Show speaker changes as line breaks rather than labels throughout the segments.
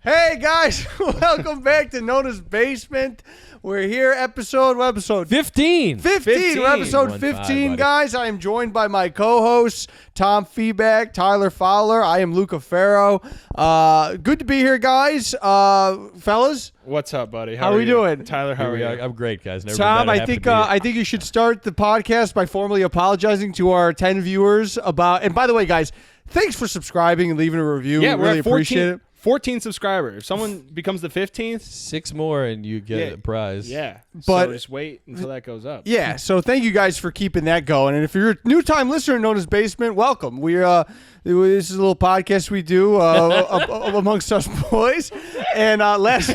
Hey guys, welcome back to Nonna's Basement. We're here, episode
15.
15. We're episode 15, guys. I am joined by my co-hosts, Tom Feeback, Tyler Fowler. I am Luca Farrow. Good to be here, guys. Fellas,
what's up, buddy?
How are we doing?
Tyler, how are you?
I'm great, guys. Never
Tom,
been
I
better.
think you should start the podcast by formally apologizing to our 10 viewers about. And by the way, guys, thanks for subscribing and leaving a review.
Yeah,
we
we're
really
at 14,
appreciate it.
14 subscribers. If someone becomes the 15th,
6 more and you get a prize.
yeah.
But-
so just wait until that goes up.
Yeah, so thank you guys for keeping that going. And if you're a new-time listener known as Basement, welcome. This is a little podcast we do amongst us boys. And last...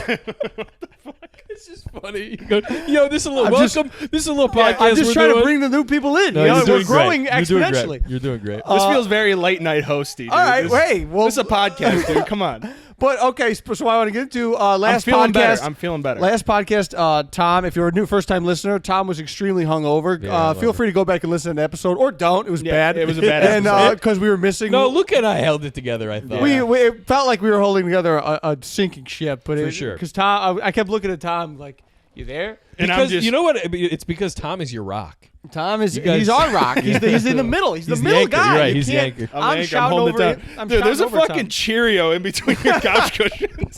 It's just funny. You go, yo, this is a little
this
is a little podcast.
I'm just
we're
trying
doing.
to bring the new people in.
No,
you know,
you're doing
we're growing
great.
exponentially.
You're doing great.
This feels very late night hosty, dude.
All right,
This is a podcast, dude. Come on.
But okay, so what I want to get into last
I'm feeling
podcast.
better. I'm feeling better.
Last podcast, Tom, if you're a new first-time listener, Tom was extremely hungover.
Yeah,
Feel free to go back and listen to the episode, or don't. It was bad.
it was a bad
and
episode.
because we were missing.
No, Luca and I held it together, I thought.
It felt like we were holding together a sinking ship, but
For sure.
Because Tom, I kept looking at Tom like, "You there?"
And
because
I'm just,
you know what? It's because Tom is your rock.
Tom is
guys-
he's our rock. He's in the middle. He's the
He's
middle
the anchor.
guy.
You're right,
You
he's the
can't-
anchor.
I'm shouting
holding
over
it
it.
down.
I'm
Dude,
shouting
there's a
over
fucking
Tom.
Cheerio in between your couch cushions.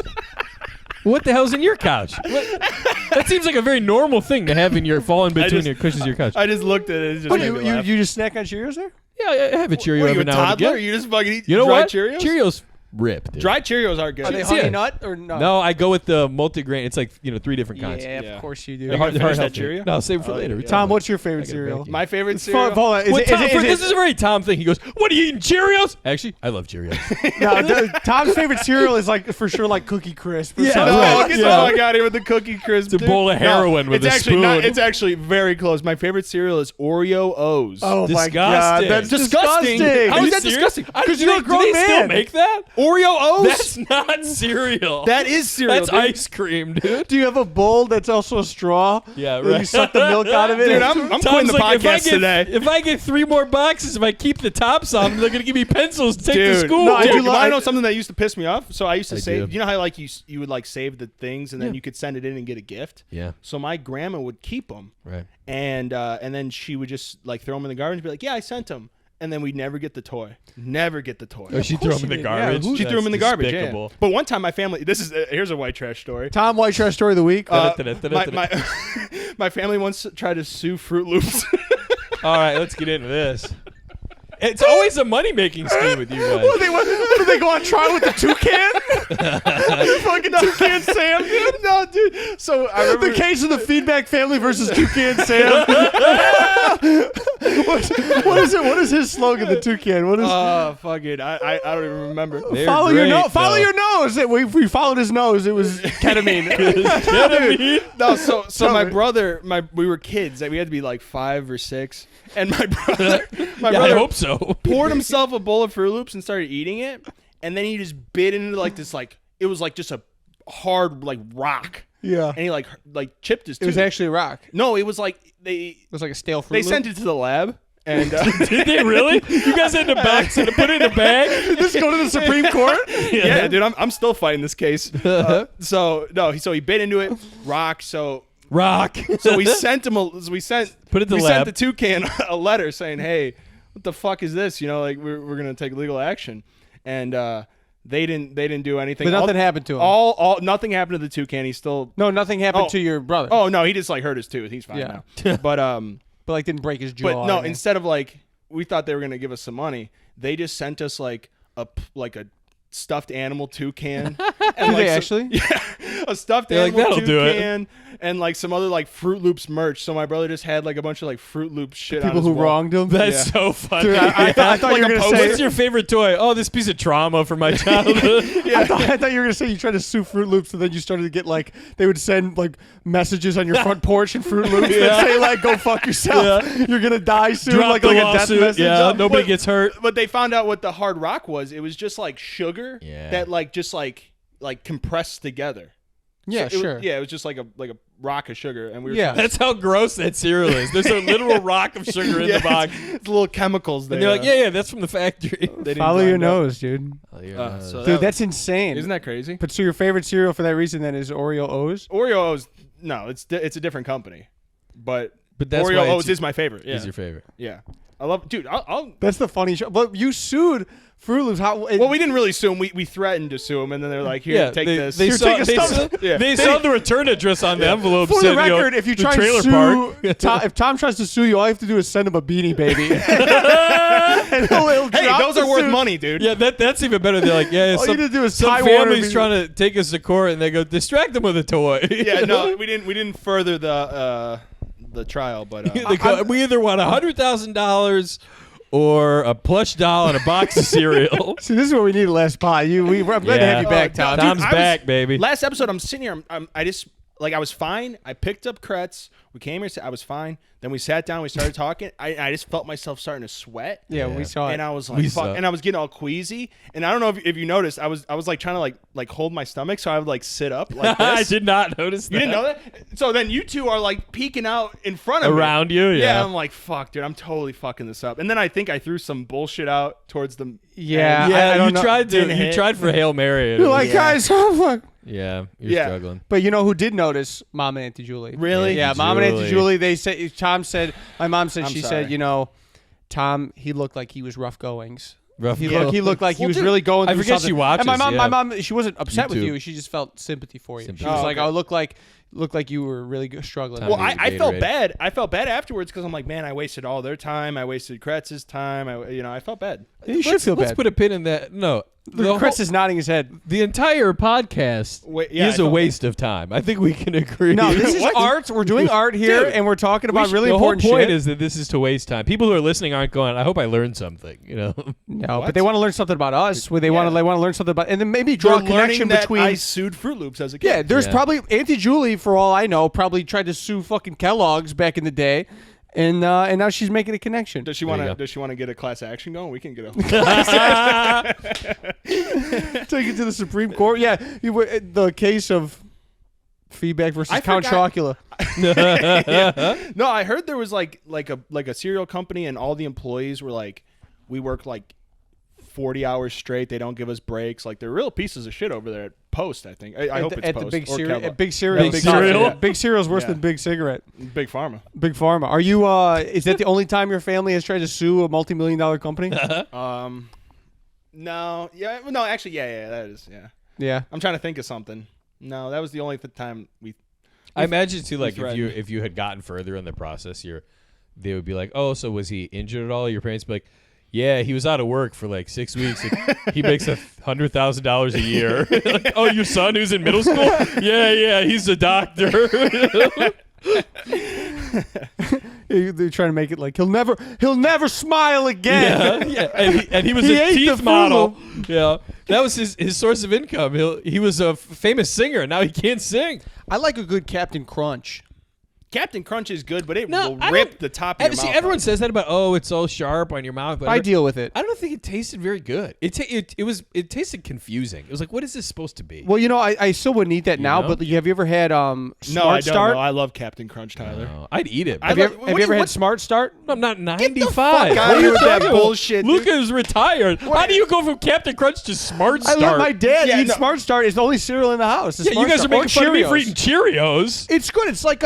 What the hell's in your couch? That seems like a very normal thing to have in your fall in between your cushions of your couch.
I just looked at it. It just
But
made me laugh.
you just snack on Cheerios there?
Yeah, I have a Cheerio
What are you,
every
a
now and
toddler?
again.
You just fucking eat
You know
dry
what?
Cheerios?
Cheerios rip, dude.
Dry Cheerios are good.
Are they
Yeah.
honey nut or no?
No, I go with the multigrain. It's like 3 different kinds.
Yeah,
Yeah.
of course you do.
Are you gonna finish that
healthy.
Cheerio?
No, save it for
Oh,
later.
yeah.
Tom, what's your favorite
I got a
cereal?
bacon.
My favorite
Hold on,
cereal.
hold on.
This is a very Tom thing. He goes, "What are you eating, Cheerios?" Actually, I love Cheerios.
No, Tom's favorite cereal is like for sure like Cookie Crisp. Or
Yeah,
something.
No,
right.
get
Yeah.
the fuck out of here with the Cookie Crisp.
It's a bowl of heroin with
it's
a
actually
spoon.
It's actually very close. My favorite cereal is Oreo O's.
Oh my god,
Disgusting.
that's
Disgusting.
disgusting.
How
Are
is
you
that
serious?
disgusting?
Because you're a
do
grown
they still
man.
make that?
Oreo O's?
That's not cereal.
That is cereal.
That's
dude.
ice cream, dude.
Do you have a bowl that's also a straw?
Yeah,
That
right.
You suck the milk out of it.
Dude, I'm
Tom's
quitting the
like,
podcast today.
If I get 3 more boxes, if I keep the tops on, they're gonna give me pencils to take to
Dude,
school.
no, I
dude,
do
you
li-
want to know something that used to piss me off? So I used to
I
save.
do.
You know how like you would like save the things and then
Yeah.
you could send it in and get a gift.
Yeah,
So my grandma would keep them,
right.
and then she would just like throw them in the garbage and be like, "Yeah, I sent them." And then we'd never get the toy. Never get the toy.
Oh, she threw them in the
did.
garbage.
Yeah,
She threw them in the
That's
garbage. Yeah.
despicable.
But one time, my family. This is here's a white trash story.
Tom, White Trash Story of the Week.
My family once tried to sue Fruit Loops.
All right, let's get into this. It's always a money-making scheme with you guys.
What do they go on trial with the toucan? Fucking toucan Sam, dude.
No, dude. So I remember
The case of the Feedback family versus Toucan Sam. what is it? What is his slogan? The toucan. What is?
Oh, fuck it. I don't even remember.
They're
follow your
great,
nose. Follow
though.
your nose. We followed his nose. It was ketamine.
No, so
Tell
my
me.
brother, we were kids. We had to be like 5 or 6, and my brother,
Yeah, I hope so.
poured himself a bowl of Fruit Loops and started eating it, and then he just bit into like this it was like just a hard like rock,
Yeah.
and he like chipped his
It was
tooth.
actually a rock. It
No, it was like they
was like a stale fruit.
sent it to the lab, and
Did they really? You guys had to box it and put it in a bag?
Did this go to the Supreme Court?
yeah, dude, I'm still fighting this case. So he bit into it, rock. So we sent him we sent the toucan a letter saying, "Hey, what the fuck is this? You know, like we're gonna take legal action," and they didn't do anything.
But nothing happened to him.
All nothing happened to the toucan. He's still.
No, nothing happened
Oh.
to your brother.
Oh no, he just like hurt his tooth. He's fine
Yeah.
now. But
But like didn't break his jaw.
but no,
or anything.
instead of like we thought they were gonna give us some money, they just sent us like a stuffed animal toucan. And
Did they
some-
actually?
Yeah, a stuffed
They're like,
animal
"That'll do it."
toucan and like some other like Fruit Loops merch. So my brother just had like a bunch of like Fruit Loops shit on
People
his
who
wall.
wonged him.
That's
Yeah.
so funny.
Dude, I thought
Like
you were
a
gonna
poster.
say.
What's your favorite toy? Oh, this piece of trauma from my childhood.
I thought you were gonna say you tried to sue Fruit Loops, and then you started to get like they would send like messages on your front porch in Fruit Loops that say like "Go fuck yourself, you're gonna die soon,"
Drop
like
the
a death
lawsuit.
message.
Yeah, nobody
But-
gets hurt.
But they found out what the hard rock was. It was just like sugar
Yeah.
that like just like compressed together.
Yeah, sure.
It was just like a rock of sugar, and we were
That's how gross that cereal is. There's a literal rock of sugar in the box.
It's little chemicals there.
And they're like, yeah, that's from the factory.
Follow your nose, dude.
Dude,
that's insane.
Isn't that crazy?
But so your favorite cereal for that reason then is Oreo O's?
Oreo O's, no, it's a different company, but
that's
Oreo
why
O's is my favorite. Yeah.
Is your favorite?
Yeah, I love, dude. I'll
That's the funny show. But you sued Fruit Loops.
well, we didn't really sue them. We threatened to sue them, and then they're like, "Here, take this."
They saw the return address on the envelope.
For
said,
the record, if you try to sue, if Tom tries to sue you, all you have to do is send him a Beanie Baby. And he'll
hey, those are worth money, dude.
Yeah, that's even better. They're like, yeah,
all you need to do is
some family's trying to take us to court, and they go, distract them with a toy.
Yeah, no, we didn't further the trial, but
we either want $100,000 or a plush doll and a box of cereal.
See, this is what we need last pod. I'm glad to have you back, Tom.
Tom's back, baby.
Last episode, I'm sitting here. I was fine. I picked up Kretz. We came here. I was fine. Then we sat down. We started talking. I just felt myself starting to sweat.
Yeah, we saw it.
And I was like, fuck. And I was getting all queasy. And I don't know if you noticed. I was like trying to like hold my stomach, so I would like sit up like this.
I did not notice that.
You didn't know that? So then you two are like peeking out in front of me.
Around you, yeah.
I'm like, fuck, dude. I'm totally fucking this up. And then I think I threw some bullshit out towards them.
Yeah,
I don't know. You tried for Hail Mary.
You're like, guys, oh fuck.
Yeah, you're struggling.
But you know who did notice? Mom and Auntie Julie.
Really?
Yeah, Mom and Auntie Julie. They say my mom said she said, you know, Tom, he looked like he was rough goings. He looked like he was really going through something.
I forget she watches.
And my mom, she wasn't upset with you. She just felt sympathy for you. She was like, "Oh, looked like you were really struggling."
Well, I felt bad. I felt bad afterwards because I'm like, man, I wasted all their time. I wasted Kretz's time. I felt bad.
You should feel bad.
Let's put a pin in that. No.
Kretz is nodding his head.
The entire podcast is a waste of time. I think we can agree.
No, this is art. We're doing art here, and we're talking about really important shit.
The whole point is that this is to waste time. People who are listening aren't going, I hope I learned something. You know?
No, but they want to learn something about us. They want to learn something about, and then maybe draw a connection between.
I sued Fruit Loops as a kid.
Yeah, there's probably Auntie Julie, for all I know, probably tried to sue fucking Kellogg's back in the day. And now she's making a connection.
Does she want to get a class action going? We can get a class action.
Take it to the Supreme Court. Yeah, the case of Feedback versus Count Chocula.
No, I heard there was like a cereal company, and all the employees were like, we work like 40 hours straight. They don't give us breaks. Like, they're real pieces of shit over there at Post, I think. I hope it's
at
Post.
The big
or
cereal.
Kevlar.
Big cereal.
Big cereal.
Yeah. Big cereal's worse than Big Cigarette.
Big Pharma.
Big Pharma. Are you? Is that the only time your family has tried to sue a multi-million-dollar company?
No. Yeah. No. Actually, yeah. That is. Yeah.
Yeah.
I'm trying to think of something. No, that was the only time we.
I imagine too, like if you had gotten further in the process, they would be like, oh, so was he injured at all? Your parents would be like, yeah, he was out of work for like 6 weeks. He makes $100,000 a year. Like, oh, your son who's in middle school? Yeah, he's a doctor.
They're trying to make it like he'll never smile again.
Yeah. And he was a teeth model. Yeah, that was his source of income. He was a famous singer. Now he can't sing.
I like a good Captain Crunch.
Captain Crunch is good, but it will rip the top of your mouth.
Everyone says that about, it's so sharp on your mouth. But
I deal with it.
I don't think it tasted very good. It tasted confusing. It was like, what is this supposed to be?
Well, I still wouldn't eat that now, but have you ever had Smart Start?
No, I don't know. I love Captain Crunch, Tyler.
No, I'd eat it.
Have you ever had Smart Start?
No, I'm not 95.
Get the fuck out of here with that bullshit,
Luca is retired. How do you go from Captain Crunch to Smart Start?
I let my dad eat Smart Start. It's the only cereal in the house.
You guys are making fun of me for eating Cheerios.
It's good. It's like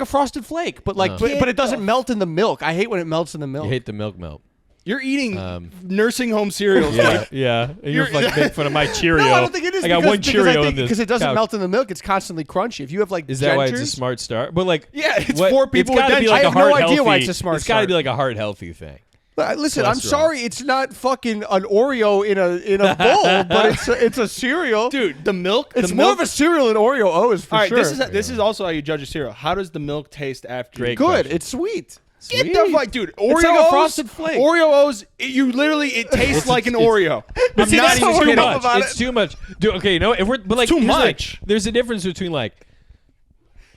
a Frosted Flake, but but it doesn't melt in the milk. I hate when it melts in the milk.
You hate the milk melt.
You're eating nursing home cereals.
Yeah. You're like making fun of my Cheerio.
No, I don't think it is.
I got one Cheerio in this
because it doesn't melt in the milk. It's constantly crunchy. If you have
is that why it's a Smart Start? But
it's for people.
It's got to be like
I have no idea why it's a Smart Start.
It's got to be like a heart healthy thing.
Listen, I'm sorry, it's not fucking an Oreo in a bowl, but it's a cereal,
dude. The milk,
it's more of a cereal than Oreo O's for sure.
This is also how you judge a cereal. How does the milk taste after?
Great, good. It's sweet.
Get the fuck, dude. Oreo
it's like a Frosted Flake.
Oreo O's, it tastes like an Oreo.
But see, that's too much. It's too much. Dude, okay, if we're too much. There's a difference between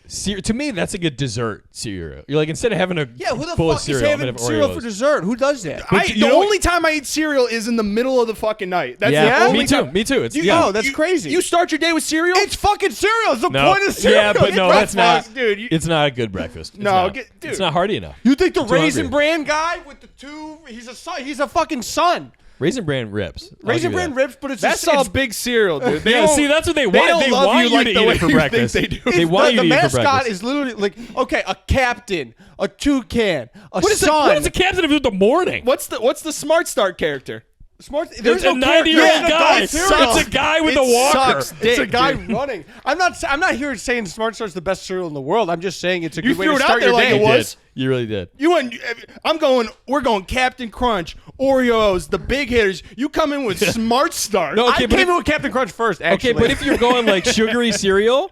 to me, that's like a dessert cereal. You're like, instead of having a
who the
bowl
fuck
of cereal,
is
I'm gonna
having
have
cereal
Oreos.
for dessert? Who does that?
The only time I eat cereal is in the middle of the fucking night. That's the only
me too.
time.
Me too. It's
Oh, that's crazy.
You start your day with cereal?
It's fucking cereal. It's the
no.
point of cereal.
Yeah, but no, that's not.
Dude,
It's not a good breakfast. It's
No,
not.
dude.
It's not hearty enough.
You think the
Too
Raisin
hungry.
Bran guy with the two? He's a fucking son.
Raisin Bran rips. I'll
Raisin
give you
Bran
that.
rips, but it's
That's
just,
all
it's,
big cereal, dude. They
Yeah,
don't-
see, that's what they
they
want.
don't
They
love
want
you
you
like
to
the
eat
way
it for
you
breakfast.
think they do.
They want you
the
to eat it for
mascot
breakfast.
is literally like a captain, a toucan, a
What is
son.
what does a captain do with the morning?
What's the Smart Start character?
Smart.
It's
There's
a
no
90-year-old guy.
It's a
It's a guy with
It
a walker.
sucks
It's
dick,
a guy
dude.
running. I'm not here saying Smart Start's the best cereal in the world. I'm just saying it's a
You
good way
threw
to
it out
start
there
your
like
day.
it was.
You really did.
You went. We're going Captain Crunch, Oreos, the big hitters. You come in with Smart Start.
No, okay,
I
but
came
if,
in with Captain Crunch first. Actually,
okay, but if you're going like sugary cereal,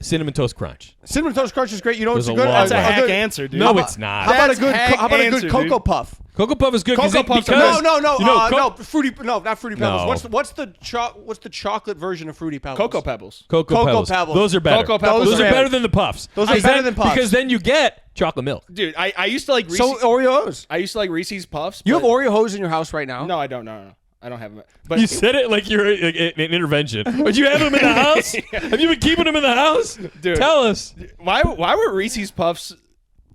Cinnamon Toast Crunch.
Cinnamon Toast Crunch is great. You know what's
There's
a
a
good?
lot
That's a
of-
hack
good-
answer, dude.
No, it's not.
How about a
That's
good?
hack
How about a
answer,
good Cocoa
dude.
Puff?
Cocoa Puff is good
Cocoa Puffs are
because
good.
No,
you know,
no, Fruity. No, not Fruity Pebbles.
No.
What's the chocolate version of Fruity Pebbles?
Cocoa Pebbles.
Cocoa Pebbles. Those are better.
Cocoa Pebbles
Those
are
are
better.
better than the Puffs.
Those are
Because
better
then-
than Puffs.
Because then you get chocolate milk.
Dude, I used to like Reese's.
So Oreos.
I used to like Reese's Puffs.
You have
but-
Oreos in your house right now?
No, I don't. No. I don't have them. But
You said it like you're an intervention. But you have them in the house? Have you been keeping them in the house?
Dude.
Tell us.
why were Reese's Puffs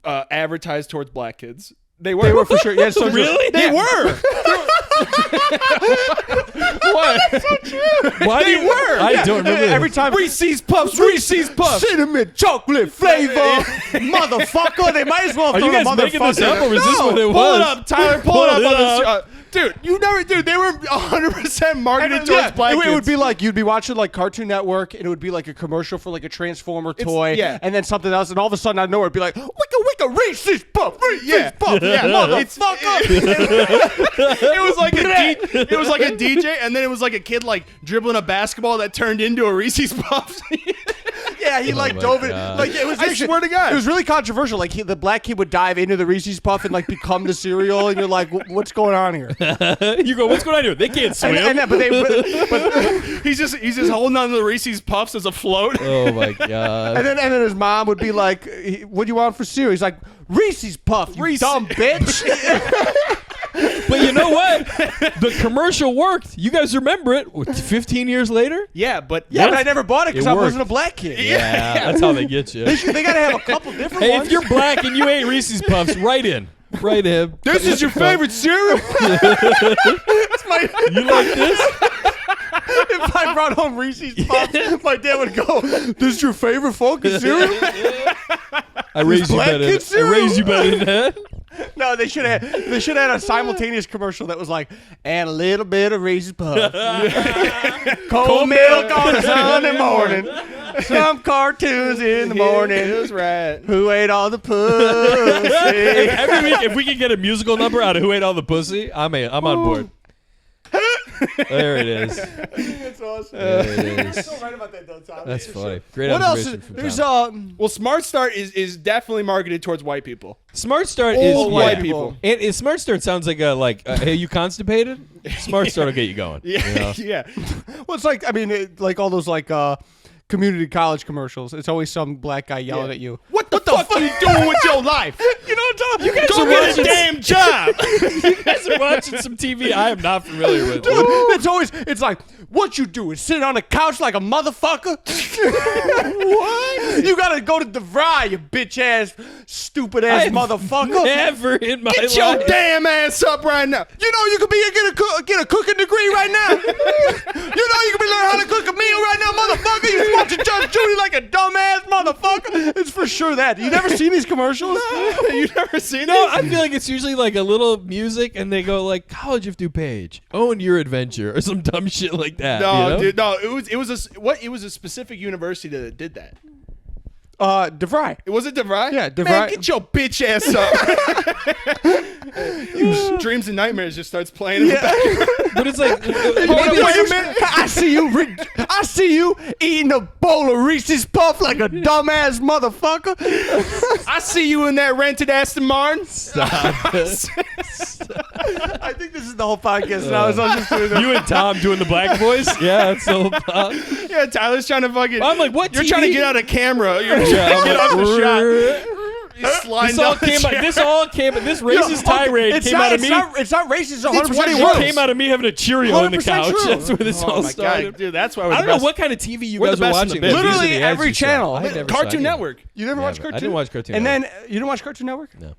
advertised towards black kids? They were.
They were for sure. Yeah, so
Really?
They were.
What? Why do
They
you,
were.
I don't remember.
Every time
Reese's Puffs. Reese's Puffs.
cinnamon chocolate flavor, motherfucker. They might as well
Are
throw
you
the
guys making this
motherfucker.
up, or is this what it was?
Pull it up, Tyler. Pull it up
Pull
on
it
this.
up.
Dude, they were 100% marketed towards black
it
kids.
would be like you'd be watching like Cartoon Network, and it would be like a commercial for like a Transformer toy,
yeah.
and then something else, and all of a sudden out of nowhere it'd be like wicka wicka Reese's Puff, Reese's Puff, motherfucker.
It was like it was like a DJ, and then it was like a kid like dribbling a basketball that turned into a Reese's Puffs.
Yeah, he like
my
dove in.
God.
Like it was.
I
actually-
swear to God.
it was really controversial. Like the black kid would dive into the Reese's Puff and like become the cereal, and you're like, what's going on here?
You go, what's going on here? They can't swim.
But
he's just holding on to the Reese's Puffs as a float.
Oh my god.
And then his mom would be like, "What do you want for cereal?" He's like, "Reese's Puff, you dumb bitch."
But you know what? The commercial worked. You guys remember it? 15 years later?
Yeah, but
Yeah, but I never bought it because
It
I
worked.
wasn't a black kid.
Yeah, that's how they get you.
They gotta have a couple different
Hey,
ones.
if you're black and you ate Reese's Puffs, write in. Write in.
this is your favorite cereal.
You like this?
If I brought home Reese's Puffs, my dad would go, "This is your favorite fucking cereal?"
I raised you
black
better.
kid
I
cereal?
raised you better than that.
No, they should have had a simultaneous commercial that was like, "And a little bit of Reese's Puffs, cold milk on a Sunday morning, some cartoons in the morning."
It was right.
Who ate all the pussy?
Every week, if we can get a musical number out of Who Ate All the Pussy, I'm on board. There it is.
That's awesome.
There it is.
So right about that though, Tom.
That's funny. Great
What else?
observation
Is,
from
there's
Tom.
Well, Smart Start is definitely marketed towards white people.
Smart Start
Old
is
white
yeah.
people.
And Smart Start sounds like hey, you constipated? Smart Start will get you going.
Yeah,
You know?
yeah.
Well, it's like like all those like community college commercials. It's always some black guy yelling at you.
What the fuck are you doing with your life?
You know what I'm talking?
You guys
Go
are
get a
watching
damn job.
You guys are watching some TV I am not familiar with.
Dude, it's like, what you do is sit on a couch like a motherfucker? What? You gotta go to DeVry, you bitch ass, stupid ass
I've
motherfucker.
Never in my
Get your
life.
damn ass up right now.
You know you could be get a cooking degree right now. You know you could be learning how to cook a meal right now, motherfucker. You watching Judge Judy like a dumbass motherfucker. It's for sure that. You never seen these commercials?
You never seen
No,
it?
I feel like it's usually like a little music, and they go like "College of DuPage, own your adventure" or some dumb shit like that.
No,
you know?
dude, no. It was a specific university that did that.
DeVry.
Was it DeVry?
Yeah, DeVry.
Man, get your bitch ass up. Dreams and Nightmares just starts playing in the background.
But it's like
Wait a minute. I see see you eating a bowl of Reese's Puff like a dumbass motherfucker.
I see you in that rented Aston Martin.
Stop.
I think this is the whole podcast now. So I'm just doing that.
You and Tom doing the black voice? Yeah, that's the whole podcast.
Yeah, Tyler's trying to fucking.
I'm like, what?
You're
TV?
trying to get out of camera. You're trying to get off the shot.
This all came out. This racist tirade came out of me.
It's not racist. It's 100%
what it
true.
was.
Came out of me having a Cheerio on the
100%
couch.
true.
That's where this all
my
started.
God, dude, that's why
I don't know what kind of TV you
We're
guys
the
were
best in
watching.
the business.
These are
Literally
the ads
every
you saw.
channel.
I never saw
Cartoon
any.
Network.
You never watch
I
Cartoon?
didn't watch Cartoon
And
Network.
then you didn't watch Cartoon Network?
No.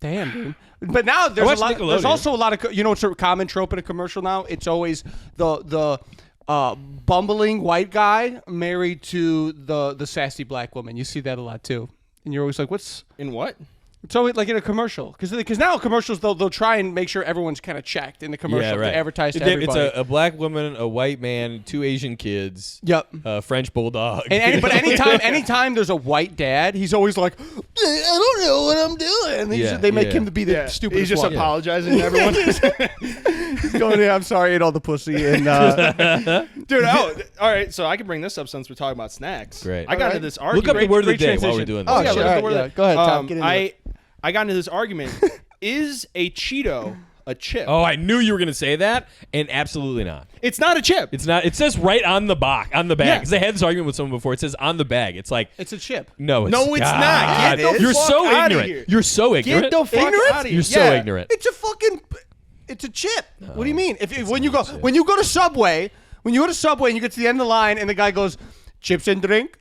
Damn, dude. But now there's
watched
a lot.
Nickelodeon.
There's also a lot of. You know what's a common trope in a commercial now? It's always the bumbling white guy married to the sassy black woman. You see that a lot too. And you're always like, what's
In what?
it's always like in a commercial because now commercials they'll try and make sure everyone's kind of checked in the commercial
Yeah, right.
to advertise to
It's
everybody.
a black woman, a white man, 2 Asian kids,
Yep.
a French bulldog.
But anytime there's a white dad, he's always like, I don't know what I'm doing. And they make him to be the stupidest
He's just
one.
apologizing to everyone.
He's going, yeah, I'm sorry, I ate all the pussy. And
Dude, all right, so I can bring this up since we're talking about snacks.
Great.
I got into this argument.
Look up the word of the
great
day while we're
transition.
doing this.
Oh,
Yeah,
shit.
look up the
All right,
word
yeah.
of the-
Go ahead, Tom. Get into it.
I got into this argument. Is a Cheeto a chip?
Oh, I knew you were going to say that, and absolutely not.
It's not a chip.
It's not. It says right on the bag.
Yeah.
Because I had this argument with someone before. It says on the bag. It's like
It's a chip.
no, it's
No, it's
God.
not. Get the
You're
fuck
so
outta
ignorant.
here.
You're so ignorant.
Get the fuck
Ignorant?
out of here.
You're so ignorant.
It's a fucking. It's a chip. What do you mean? When you go to Subway, and you get to the end of the line, and the guy goes, "Chips and drink."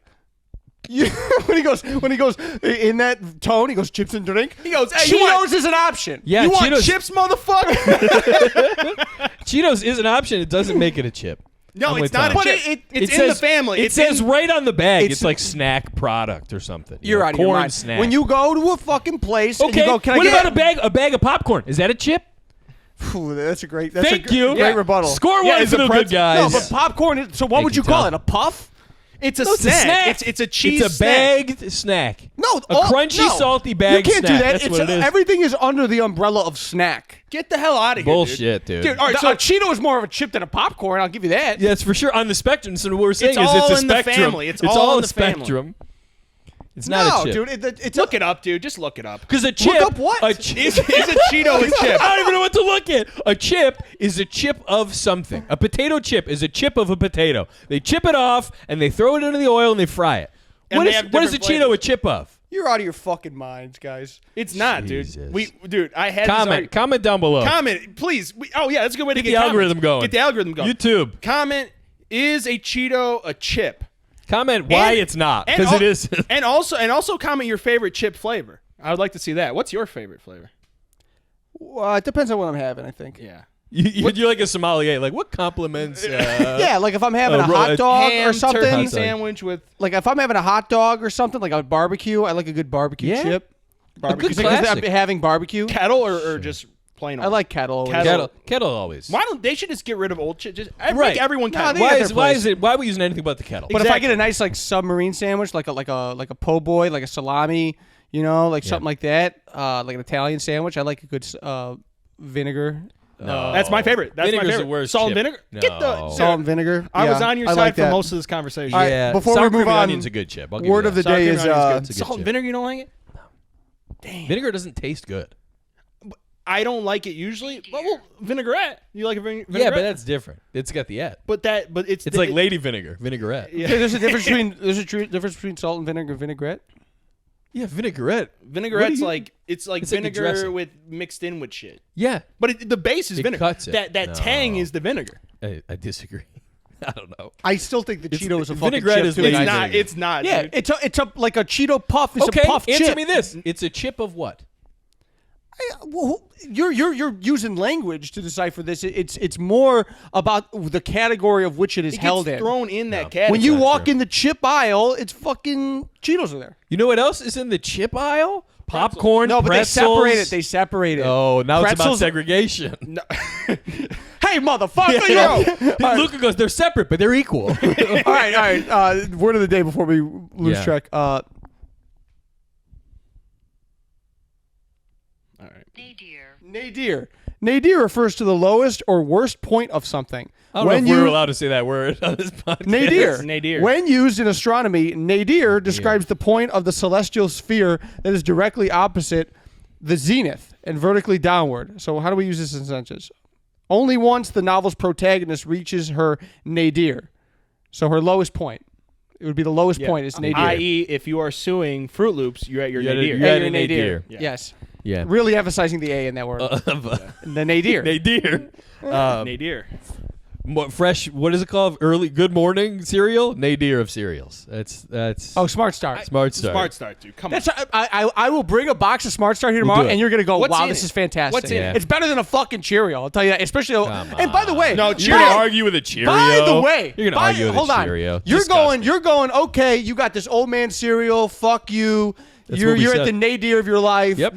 When he goes in that tone, he goes, "Chips and drink."
He goes, "Hey,
Cheetos is an option."
Yeah,
You want
Cheetos.
chips, motherfucker?
Cheetos is an option. It doesn't make it a chip.
No,
I'm
it's
with
not a
Tom.
chip. It's in the family.
It
It's
says
in-
right on the bag.
it's-
It's like snack product or something. You
You're
know,
out of your
corn
mind.
snack.
When you go to a fucking place, and
okay,
you go, "Can
what
I get
about a bag of popcorn? Is that a chip?
Phew, that's a great.
Thank you.
Great rebuttal.
Score
Yeah,
one
it's
for
a
the
pretzel.
good guys.
No, but popcorn. So what
Thank
would
you,
you call
Tom.
it? A puff?
It's a
No, it's a
snack.
snack.
It's a cheese.
It's a bagged snack.
No,
A crunchy, salty bag
You can't
snack.
do that.
That's what it is.
Everything is under the umbrella of snack.
Get the hell out of here,
Bullshit, dude.
Dude, all right,
So a Cheeto is more of a chip than a popcorn. I'll give you that.
Yeah, it's for sure on the spectrum. So what we're saying
It's
is
all
it's a
in the
spectrum.
family. It's all
all
in
a
the family.
spectrum. It's
No,
not a chip.
dude. It's
Look it up, dude. Just look it up.
Because a chip.
up what?
A chip.
Is a Cheeto a chip?
I don't even know what to look at. A chip is a chip of something. A potato chip is a chip of a potato. They chip it off and they throw it into the oil and they fry it.
And
What
they
is
have
what is a
different
Cheeto
flavors.
a chip of?
You're out of your fucking minds, guys.
It's not,
Jesus.
dude. I had this
Comment down below.
Comment, please. Yeah, that's a good way to
Get
get
the algorithm
comments.
going.
Get the algorithm going.
YouTube.
Comment: is a Cheeto a chip?
Comment why
And-
it's not,
and
because
al-
it is.
and also comment your favorite chip flavor. I would like to see that. What's your favorite flavor?
Well, it depends on what I'm having, I think.
Yeah.
You're like a sommelier. Like, what compliments?
Yeah, like if I'm having a hot
a
dog
Ham
or something.
turkey
Hot dog.
sandwich with
Like if I'm having a hot dog or something, like a barbecue, I like a good barbecue
Yeah.
chip.
good
Because
classic.
I'm having barbecue.
kettle or just plain old?
I like kettle. always.
Kettle always.
Why don't they should just get rid of old chip? Just
Right.
make everyone
No,
kettle.
they
Why
got
is
their
why
place.
is it? Why are we using anything but the kettle?
But if I
Exactly.
get a nice like submarine sandwich, like a po' boy, like a salami, like something like that, like an Italian sandwich, I like a good vinegar.
No.
That's my favorite. That's
Vinegar's
my favorite.
the worst
Salt and
chip.
vinegar.
No.
Get the
Salt and vinegar.
I was
Yeah,
on your
I
side
like
for
that.
most of this conversation.
All right,
Yeah,
before
sour
we move
cream and
on,
onion's a good chip. I'll give
word
you
of the
that.
Sour
day
cream
is
and onions good.
It's a good
Salt and
chip.
vinegar. You don't like it? Damn.
Vinegar doesn't taste good.
I don't like it usually. Well, vinaigrette. You like a vinaigrette?
Yeah, but that's different. It's got the et.
But it's
It's like lady vinegar, vinaigrette.
Yeah.
Okay, there's a difference between salt and vinegar and vinaigrette.
Yeah, vinaigrette.
Vinaigrette's
you-
like it's like
It's like the
vinegar
dressing.
with mixed in with shit.
Yeah,
But the base is
It
vinegar.
cuts it.
That
No.
tang is the vinegar.
I disagree. I don't know.
I still think the Cheeto is a fucking
vinaigrette
chip
is
too.
lazy
It's
vinegar.
not. It's not.
Yeah,
dude.
it's like a Cheeto puff is
Okay,
a puff
answer
chip.
me this. It's a chip of what?
Well, you're using language to decipher this. It's more about the category of which it is
It
held
gets
in.
thrown in that
No.
category.
When you
not
walk
true.
in the chip aisle, it's fucking Cheetos are there.
You know what else is in the chip aisle? Popcorn,
No, but
pretzels.
they separate it.
Oh, now it's about
Pretzels-
segregation.
Hey, motherfucker! yo!
Luca goes, they're separate, but they're equal.
all right. Word of the day before we lose
Yeah.
track.
All right.
Nadir. Nadir refers to the lowest or worst point of something.
I don't know if we're allowed to say that word on this podcast.
Nadir. When used in astronomy, nadir describes the point of the celestial sphere that is directly opposite the zenith and vertically downward. So how do we use this in sentences? Only once the novel's protagonist reaches her nadir. So her lowest point. It would be the lowest point is nadir.
I.e., if you are suing Fruit Loops, you're at your nadir.
You're at your nadir.
Yeah. Yes.
Yeah.
Really emphasizing the A in that word. The nadir.
Nadir.
Nadir.
Fresh, what is it called? Early good morning cereal? Nadir of cereals. That's
Smart Start.
Smart Start.
Smart Start, dude. Come on.
I will bring a box of Smart Start here tomorrow, and you're gonna go, wow, this is fantastic.
What's in
it?
It's better than a fucking Cheerio. I'll tell you that. Especially, and by the way,
no,
you're gonna argue with a Cheerio.
By the way,
you're gonna argue with
hold
a
on.
Cheerio.
You're going. Okay, you got this old man cereal. Fuck you. You're at the nadir of your life.
Yep.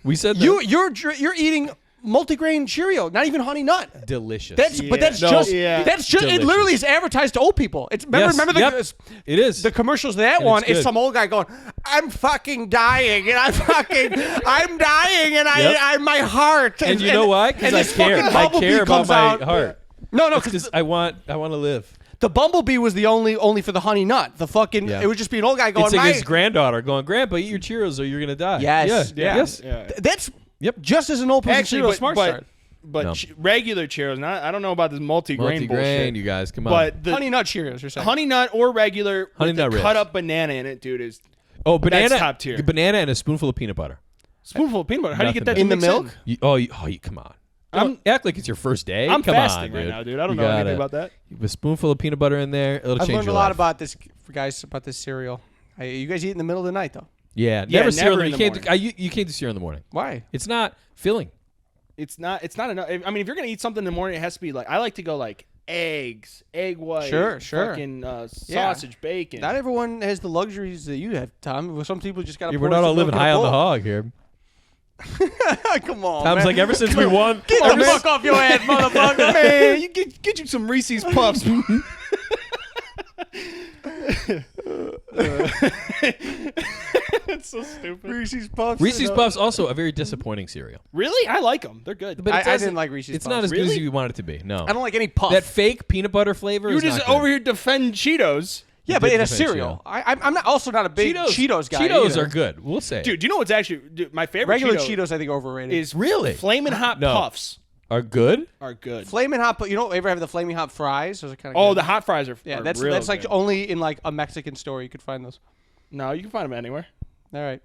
We said that.
You're eating multigrain Cheerio, not even Honey Nut.
Delicious.
That's just it. Literally is advertised to old people. It's remember
it is
the commercials. That one is some old guy going, "I'm fucking dying, and I'm dying, and I'm my heart."
And you know why? Because I care. I care about my heart.
No,
because I want to live.
The Bumblebee was the only for the Honey Nut. The fucking it would just be an old guy going.
It's like his granddaughter going, "Grandpa, eat your Cheerios or you're gonna die."
Yes. That's just as an old person.
Actually,
Smart Start.
But regular Cheerios, I don't know about this multi-grain bullshit.
You guys, come on.
But the
Honey Nut Cheerios, you're saying.
Honey Nut or regular
Honey
with
Nut
the cut up banana in it, dude, is
banana.
That's top tier.
Banana and a spoonful of peanut butter.
Spoonful of peanut butter. How do you get that
in the
mix
milk?
Come on. Act like it's your first day.
I'm
Come
fasting
on,
right now, dude. I don't know anything about that.
A spoonful of peanut butter in there. It'll
I've
change
learned
your
a lot
life.
about this, guys, about this cereal. You guys eat in the middle of the night, though.
Yeah,
never
cereal.
in the morning.
You can't do cereal in the morning.
Why?
It's not filling.
It's not enough. I mean, if you're gonna eat something in the morning, it has to be like I like to go like eggs, egg white,
sure,
fucking sausage, bacon.
Not everyone has the luxuries that you have, Tom. Some people just got to.
We're not all living high on the hog here.
Come on,
Tom's
man.
like, ever since we won,
get the fuck off your head, motherfucker.
Man, you get you some Reese's Puffs. It's so stupid.
Reese's Puffs.
Reese's Puffs also a very disappointing cereal.
Really? I like them. They're good.
But
I didn't like Reese's
It's
Puffs.
not as good
Really?
as you want it to be. No.
I don't like any puff.
That fake peanut butter flavor
You
is
just
not good.
over here defend Cheetos.
Yeah, but in a
Different
cereal. I'm also not a big Cheetos guy.
Cheetos
either.
are good. We'll say.
Dude, do you know what's actually my favorite
Regular
Cheeto
Cheetos, I think, overrated.
is
Really?
Flamin' Hot
No.
Puffs
Are good?
are good.
Flaming Hot, but you don't ever have the Flaming Hot fries? Those are kind of
Oh,
good.
the hot fries are
Yeah,
are
that's
real
like
good.
only in like a Mexican store you could find those.
No, you can find them anywhere.
All right.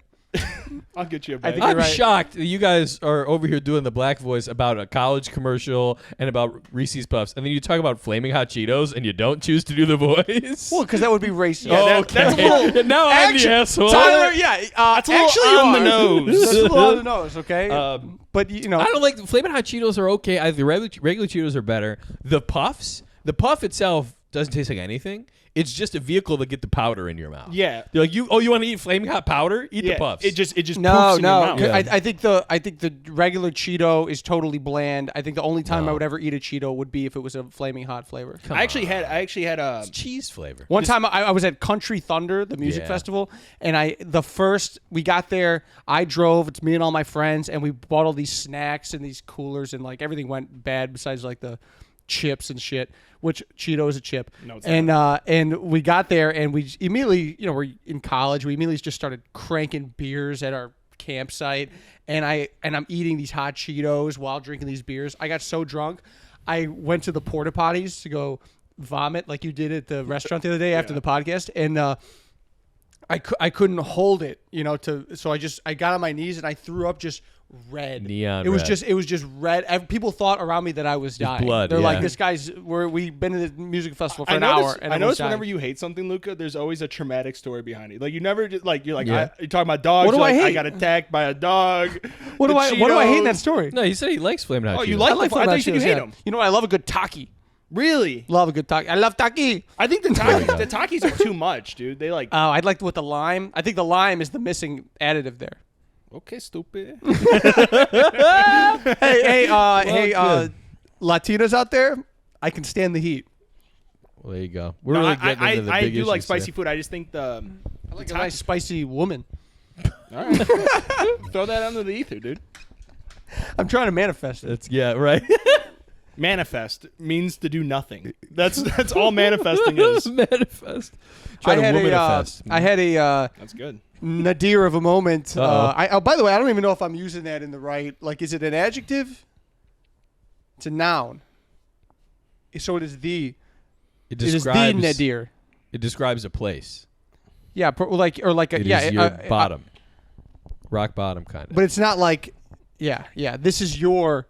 I'll get you a
I
bag.
think you're
I'm
right.
shocked that you guys are over here doing the black voice about a college commercial and about Reese's Puffs, and then you talk about Flaming Hot Cheetos, and you don't choose to do the voice.
Well, because that would be racist.
Yeah, that's a little.
Now I'm the asshole.
Tyler, yeah.
That's a little
actually
on
you
the
are.
nose.
That's a little on the nose, okay? But, you know.
I don't like Flaming Hot Cheetos are okay. The regular Cheetos are better. The Puffs, the Puff itself doesn't taste like anything. It's just a vehicle to get the powder in your mouth.
Yeah.
They're like, you want to eat Flaming Hot powder? Eat the Puffs.
It just poofs in
No.
your mouth.
Yeah.
I think the regular Cheeto is totally bland. I think the only time I would ever eat a Cheeto would be if it was a Flaming Hot flavor.
I actually had
It's cheese flavor.
One time I was at Country Thunder, the music festival, and we got there, I drove, it's me and all my friends, and we bought all these snacks and these coolers, and like everything went bad besides like the chips and shit, which Cheeto is a chip.
No, it's
and we got there and we immediately, we're in college, we immediately just started cranking beers at our campsite, and I'm eating these hot Cheetos while drinking these beers. I got so drunk, I went to the porta potties to go vomit like you did at the restaurant the other day after the podcast, and I couldn't hold it, so I got on my knees and I threw up just red.
Neon
it was
red.
just red. People thought around me that I was dying.
blood,
They're
yeah.
like, this guy's we've been at the music festival for an hour, and
I notice
dying.
whenever you hate something, Luca, there's always a traumatic story behind it. Like you never just like you're like
Yeah.
you're talking about dogs.
What do
you're
I
like,
hate?
I got attacked by a dog.
What do I hate in that
Cheetos.
story?
No, he said he likes Flaming Hot
Oh,
Cheetos.
you like
I like
I thought you said you
Cheetos,
hate
yeah.
them.
You know what? I love a good taki.
Really?
Love a good taki. I love taki.
I think the Takis are too much, dude. They like.
I'd like with the lime. I think the lime is the missing additive there.
Okay, stupid.
hey,
good.
Latinos out there, I can stand the heat.
Well, there you go. We're
No,
really getting into the
I
big
do like
issues
spicy
here.
food. I just think
I like a nice spicy woman.
All right. Throw that under the ether, dude.
I'm trying to manifest it.
That's right.
Manifest means to do nothing. That's all manifesting is.
Manifest.
I had a
That's good.
nadir of a moment.
Uh-oh.
By the way, I don't even know if I'm using that in the right. Like, is it an adjective? It's a noun. So it is the.
It
is the nadir.
It describes a place.
Yeah, like a
It
yeah.
is your bottom, rock bottom kind of.
But it's not like, yeah. This is your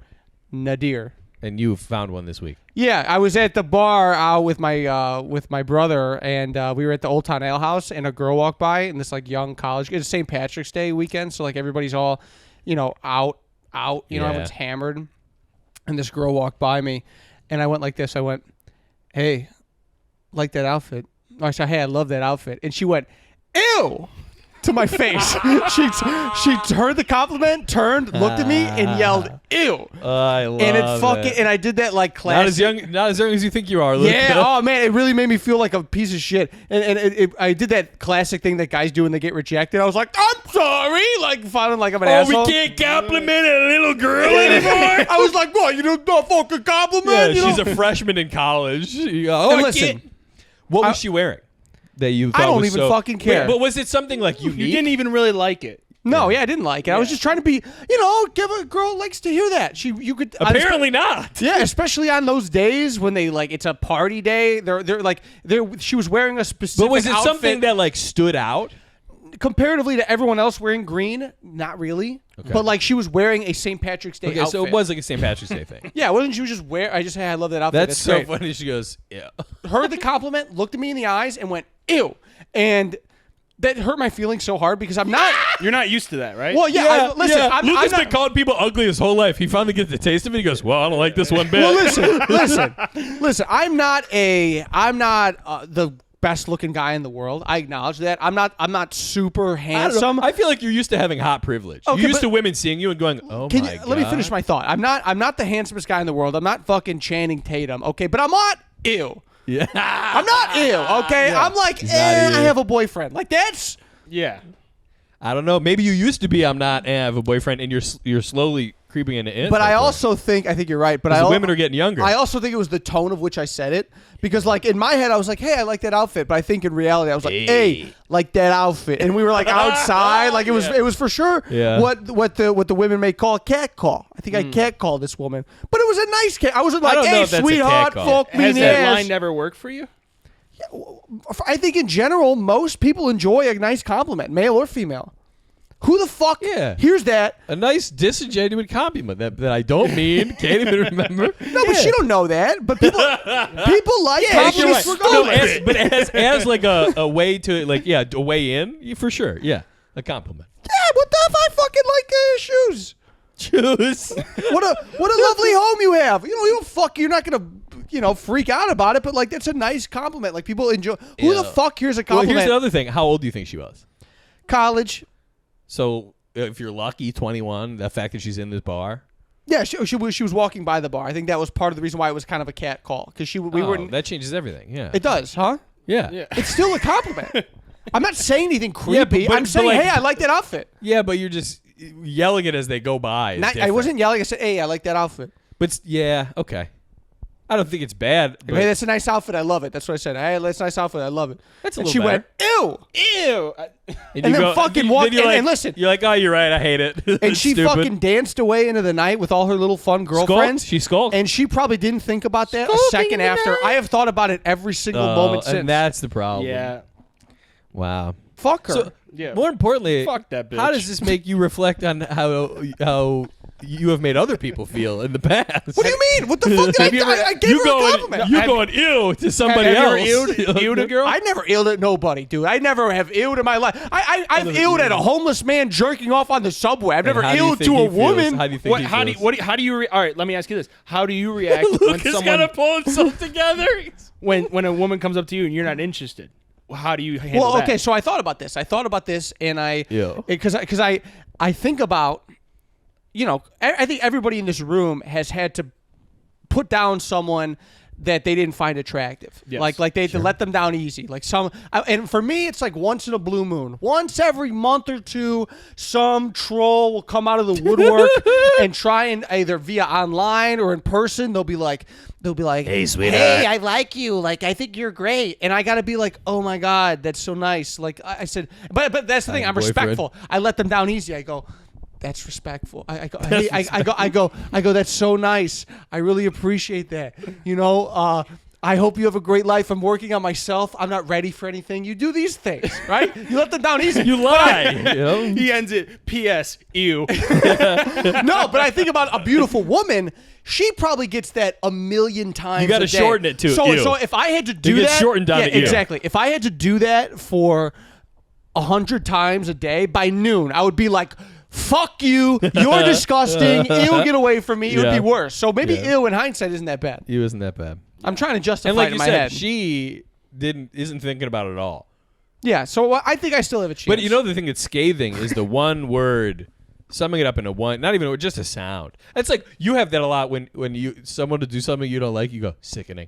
nadir.
And you found one this week.
Yeah, I was at the bar with my brother, and we were at the Old Town Ale House, and a girl walked by, and this like young college. It's St. Patrick's Day weekend, so like everybody's all, out. Everyone's hammered, and this girl walked by me, and I went like this. I went, "Hey, like that outfit?" I said, "Hey, I love that outfit," and she went, "Ew." To my face. she heard the compliment, turned, looked at me, and yelled, "Ew!"
I love it.
And I did that like classic.
Not as young as you think you are, Luca.
Yeah. Oh man, it really made me feel like a piece of shit. And I did that classic thing that guys do when they get rejected. I was like, "I'm sorry," like feeling like I'm an asshole.
We can't compliment a little girl anymore.
I was like, "What? You don't fucking compliment?"
Yeah, she's a freshman in college. You go,
and listen,
what was she wearing? That you thought
I don't
was
even fucking care.
Wait, but was it something like unique?
You didn't even really like it.
No, I didn't like it. I was just trying to be, give a girl likes to hear that. You could
apparently not.
Yeah, especially on those days when they it's a party day. She was wearing a specific.
But was it
outfit.
something that like stood out?
Comparatively to everyone else wearing green, not really. Okay. But like she was wearing a St. Patrick's Day outfit.
So it was like a St. Patrick's Day thing.
Yeah, wasn't she just wear? I just say I love that outfit.
That's so
great.
funny. She goes, yeah.
Heard the compliment, looked at me in the eyes, and went, "Ew," and that hurt my feelings so hard because I'm not.
You're not used to that, right?
Well, yeah. Listen,
yeah.
I'm
Lucas
not,
been calling people ugly his whole life. He finally gets the taste of it. He goes, "Well, I don't like this one bit."
Well, listen. I'm not the best looking guy in the world. I acknowledge that. I'm not super handsome.
I feel like you're used to having hot privilege.
Okay,
you're used to women seeing you and going, "Oh my God."
Let me finish my thought. I'm not the handsomest guy in the world. I'm not fucking Channing Tatum. Okay, but I'm not ew.
Yeah.
I'm not ew. Okay,
Yeah.
I'm like,
He's not
I
ew.
have a boyfriend. Like that's.
Yeah.
I don't know. Maybe you used to be. I'm not. I have a boyfriend, and you're slowly creeping into it.
But I think you're right. But
the women are getting younger.
I also think it was the tone of which I said it, because like in my head I was like, "Hey, I like that outfit," but I think in reality I was like, "Hey, like that outfit," and we were like outside, like it was for sure what the women may call a cat call. I think I cat called this woman, but it was a nice cat. I wasn't like,
don't know
"Hey,
if that's a
sweetheart,
cat call.
fuck me in
Has
the
that
ass."
line never worked for you?
I think in general most people enjoy a nice compliment, male or female. Who the fuck hears that?
A nice disingenuous compliment that I don't mean. Can't even remember.
No, but she don't know that. But people like compliments regardless.
But as like a way to a way in, for sure. Yeah, a compliment.
Yeah, what the if I fucking like shoes?
Shoes.
What a lovely home you have. You're not gonna freak out about it, but like that's a nice compliment. Like people enjoy. Who the fuck hears a compliment?
Well, here's the other thing. How old do you think she was?
College.
So if you're lucky, 21. The fact that she's in this bar.
Yeah, she was walking by the bar. I think that was part of the reason why it was kind of a cat call because we were.
That changes everything. Yeah,
it does, huh?
Yeah.
It's still a compliment. I'm not saying anything creepy. I'm saying, hey, I like that outfit.
Yeah, but you're just yelling it as they go by.
I wasn't yelling. I said, hey, I like that outfit.
But yeah, okay. I don't think it's bad. But
hey, that's a nice outfit. I love it. That's what I said. Hey, that's a nice outfit. I love it.
That's a
and
little
she
better.
went, ew. And then fucking walked in and listen.
You're like, oh, you're right. I hate it.
And she fucking danced away into the night with all her little fun girlfriends.
She skulked.
And she probably didn't think about that a second after. I have thought about it every single moment since.
And that's the problem.
Yeah.
Wow.
Fuck her.
So, more importantly,
fuck that bitch.
How does this make you reflect on how you have made other people feel in the past?
What do you mean? What the fuck? I gave her a compliment.
You going ew to somebody else.
Ewed a girl?
I never ewed at nobody, dude. I never have ewed in my life. I've ewed at a homeless man jerking off on the subway. I've never ewed to a woman.
How do you think
How do you all right, let me ask you this. How do you react when
Luca's gotta pull himself together.
when a woman comes up to you and you're not interested? How do you handle that?
Okay, so I thought about this. And because I think about, I think everybody in this room has had to put down someone that they didn't find attractive.
Yes.
Like they let them down easy. Like and for me, it's like once in a blue moon. Once every month or two, some troll will come out of the woodwork and try and either via online or in person, they'll be like, hey, sweetheart. Hey, I like you. Like, I think you're great. And I got to be like, oh my God, that's so nice. Like I said, but that's the thing. I'm respectful. I let them down easy. I go, that's respectful. I go, that's so nice. I really appreciate that. You know, I hope you have a great life. I'm working on myself. I'm not ready for anything. You do these things, right? You let them down easy.
You lie.
He ends it, P.S. Ew.
No, but I think about a beautiful woman. She probably gets that a million times.
You got to shorten it too.
So if I had to do that,
shortened down to ew.
Exactly. If I had to do that for 100 times a day, by noon, I would be like, fuck you, you're disgusting, ew, get away from me. It would be worse. So maybe ew in hindsight isn't that bad.
Ew isn't that bad.
I'm trying to justify
and like
it in
you
my
said,
head.
she isn't thinking about it at all.
Yeah, so I think I still have a chance.
But you know the thing that's scathing is the one word, summing it up into one, not even just a sound. It's like you have that a lot when someone to do something you don't like, you go sickening.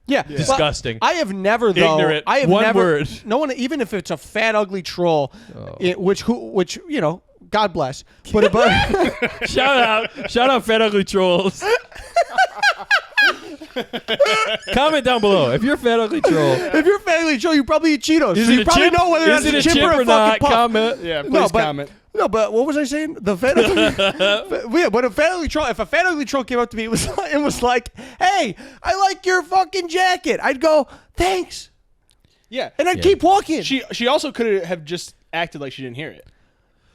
Yeah.
Disgusting.
I have never, though.
Ignorant.
I have
one
never,
word.
No one, even if it's a fat, ugly troll, which you know, God bless. But
shout out, fat, ugly trolls. Comment down below if you're a fat, ugly troll.
If you're a fat, ugly troll, you probably eat Cheetos.
Is
So
it
you
a
probably
chip?
know whether
Is
that's
it
a chip or a
not?
fucking puff.
Comment.
Yeah, please comment.
No, but what was I saying? The fat ugly. Yeah, but if a fat ugly troll came up to me, it was like, "Hey, I like your fucking jacket." I'd go, "Thanks."
Yeah,
and I'd keep walking.
She also could have just acted like she didn't hear it.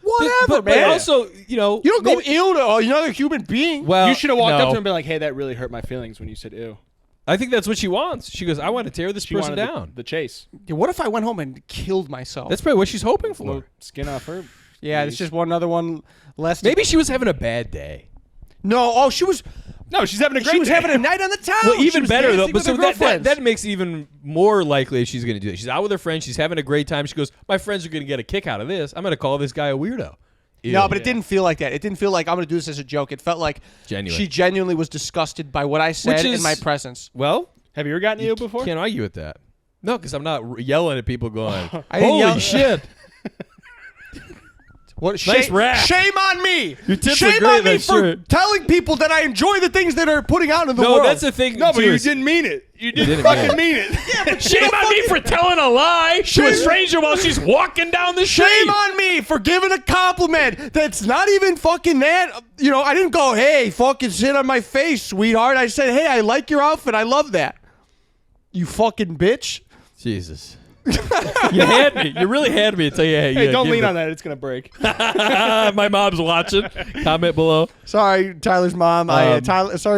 Whatever,
but
man.
also, you know,
you don't go ew to another human being.
Well,
you should have walked up to him and been like, "Hey, that really hurt my feelings when you said ew."
I think that's what she wants. She goes, "I want to tear this person down."
The chase.
Yeah, what if I went home and killed myself?
That's probably what she's hoping for.
Well, skin off her.
Yeah, it's just another one less.
Maybe she was having a bad day.
No, she was.
No, she's having a great
She was
day.
having a night on the town.
Well, even better though. But
so
that makes it even more likely she's going to do that. She's out with her friends. She's having a great time. She goes, "My friends are going to get a kick out of this. I'm going to call this guy a weirdo." Ew.
No, but it didn't feel like that. It didn't feel like I'm going to do this as a joke. It felt like she genuinely was disgusted by what I said in my presence.
Well,
have you ever gotten ew before?
Can't argue with that. No, because I'm not yelling at people going,
"Holy
shit."
What,
nice rap.
Shame on me.
Your tips
shame
are great
on me
in that
for
shirt.
telling people that I enjoy the things that are putting out in the world.
No, that's the thing.
No, but you didn't mean it. You didn't fucking mean it.
Yeah, but
shame on me for telling a lie to a stranger while she's walking down the street.
Shame on me for giving a compliment that's not even fucking that. You know, I didn't go, "Hey, fucking sit on my face, sweetheart." I said, "Hey, I like your outfit. I love that." You fucking bitch.
Jesus. You had me. You really had me until
Hey, don't lean on that. It's going to break.
My mom's watching. Comment below.
Sorry, Tyler's mom. Sorry,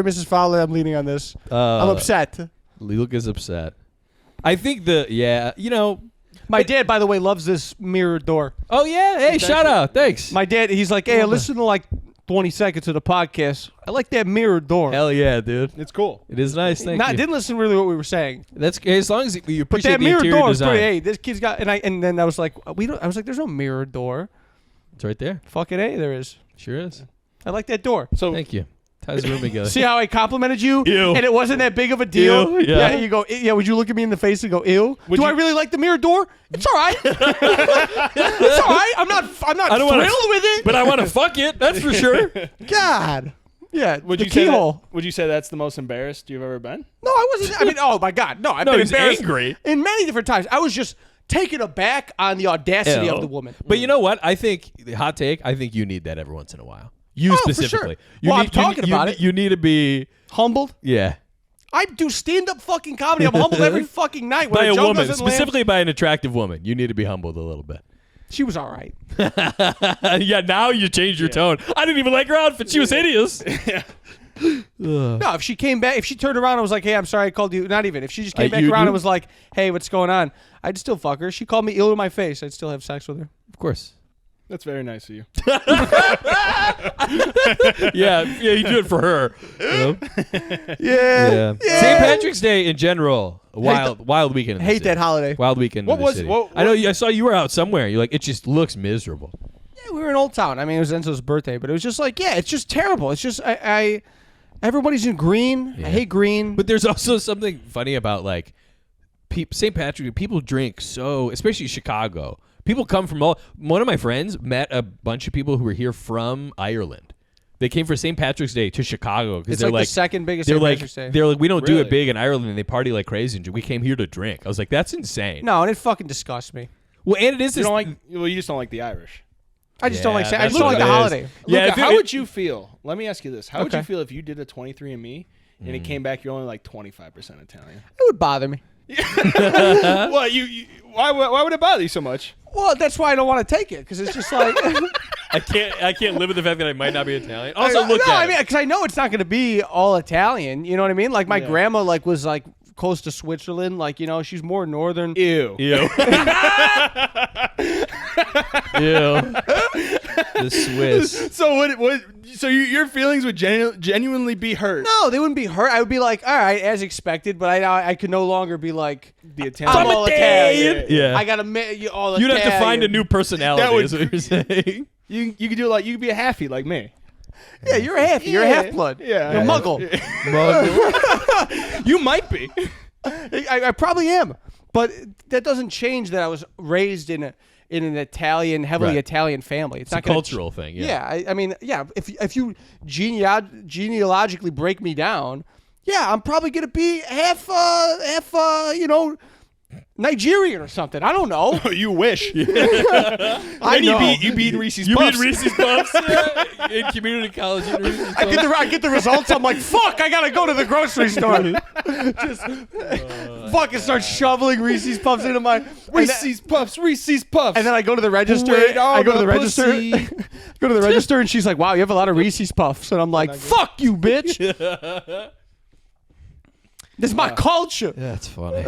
Mrs. Fowler. I'm leaning on this. I'm upset.
Luca's upset. I think
my dad, by the way, loves this mirrored door.
Oh, yeah. Hey, shout out. Thanks.
My dad, he's like, "Hey, I listened to like 20 seconds of the podcast. I like that mirrored door."
Hell yeah, dude.
It's cool.
It is nice. Thank you.
I didn't listen really what we were saying.
That's as long as you
But
appreciate
that
the
mirrored
interior
door is
design.
pretty. Hey, this kid's got, and then I was like, I was like, "There's no mirrored door."
It's right there.
Fucking A, there is.
Sure is.
I like that door.
So
Thank you. Ties the room together.
See how I complimented you?
Ew.
And it wasn't that big of a deal?
Ew, yeah.
You go, yeah, would you look at me in the face and go, "Ew"? I really like the mirrored door? It's all right. It's all right. I'm not thrilled with it.
But I want to fuck it. That's for sure.
God. Yeah,
would
the
you say
keyhole.
would you say that's the most embarrassed you've ever been?
No, I wasn't. I mean, oh my God. No, I've been
he's
embarrassed
angry.
in many different times. I was just taken aback on the audacity of the woman.
But you know what? I think, hot take, I think you need that every once in a while. You specifically.
For sure. I'm talking about it.
You need to be
Humbled?
Yeah.
I do stand-up fucking comedy. I'm humbled every fucking night. When
By a
joke
woman,
doesn't land.
specifically by an attractive woman. You need to be humbled a little bit.
She was all right.
Yeah, now you changed your tone. I didn't even like her outfit. She was hideous.
No, if she came back, if she turned around and was like, "Hey, I'm sorry I called you," not even. If she just came back around and was like, "Hey, what's going on?" I'd still fuck her. She called me ill to my face. I'd still have sex with her.
Of course.
That's very nice of you.
Yeah, you do it for her. You know?
Yeah.
St. Patrick's Day in general, wild weekend.
Hate that holiday.
Wild weekend.
What
in the
was-
city.
what-
I know. I saw you were out somewhere. You're like, it just looks miserable.
Yeah, we were in Old Town. I mean, it was Enzo's birthday, but it was just like, yeah, it's just terrible. It's just Everybody's in green. I hate green.
But there's also something funny about like St. Patrick's. People drink so, especially Chicago. People come from all. One of my friends met a bunch of people who were here from Ireland. They came for St. Patrick's Day to Chicago because they're
like the second biggest
St.
Patrick's Day.
They're like, we don't do it big in Ireland, and they party like crazy. And we came here to drink. I was like, that's insane.
No, and it fucking disgusts me.
Well, and it is.
You don't like. Well, you just don't like the Irish.
I just don't like. I
that's
just don't like
what
the
it is.
holiday.
Yeah,
Luca, how would you feel? Let me ask you this: how would you feel if you did a 23andMe and it came back you're only like 25% Italian?
It would bother me.
Well, why would it bother you so much?
Well, that's why I don't want to take it because it's just like
I can't live with the fact that I might not be Italian. Also,
no,
look at
I mean, because I know it's not going to be all Italian. You know what I mean? Like my grandma, like was like close to Switzerland. Like she's more northern.
Ew.
Ew. The Swiss.
So so your feelings would genuinely be hurt?
No, they wouldn't be hurt. I would be like, all right, as expected. But I could no longer be like
the Italian.
I'm all Italian.
Yeah.
I got to all
You'd
Italian.
have to find a new personality.
That would-
is what you're saying.
You could do you could be a halfie like me.
Yeah, you're a half. You're a half blood.
Yeah.
You're a muggle.
You might be.
I probably am, but that doesn't change that I was raised in an Italian, heavily Italian family.
It's not a cultural thing. Yeah.
I mean, if you genealogically break me down, I'm probably gonna be half Nigerian or something. I don't know.
You wish.
I know.
You beat Reese's
You
Puffs.
beat Reese's Puffs in community college. Reese's Puffs.
I get the results. I'm like, fuck, I gotta go to the grocery store. Just fucking start shoveling Reese's Puffs into my
Reese's Puffs.
And then I go to the register.
Wait,
I go to the register.
pussy.
Go to the register, and she's like, "Wow, you have a lot of Reese's Puffs." And I'm like, "Fuck you, bitch." This is my culture.
That's funny.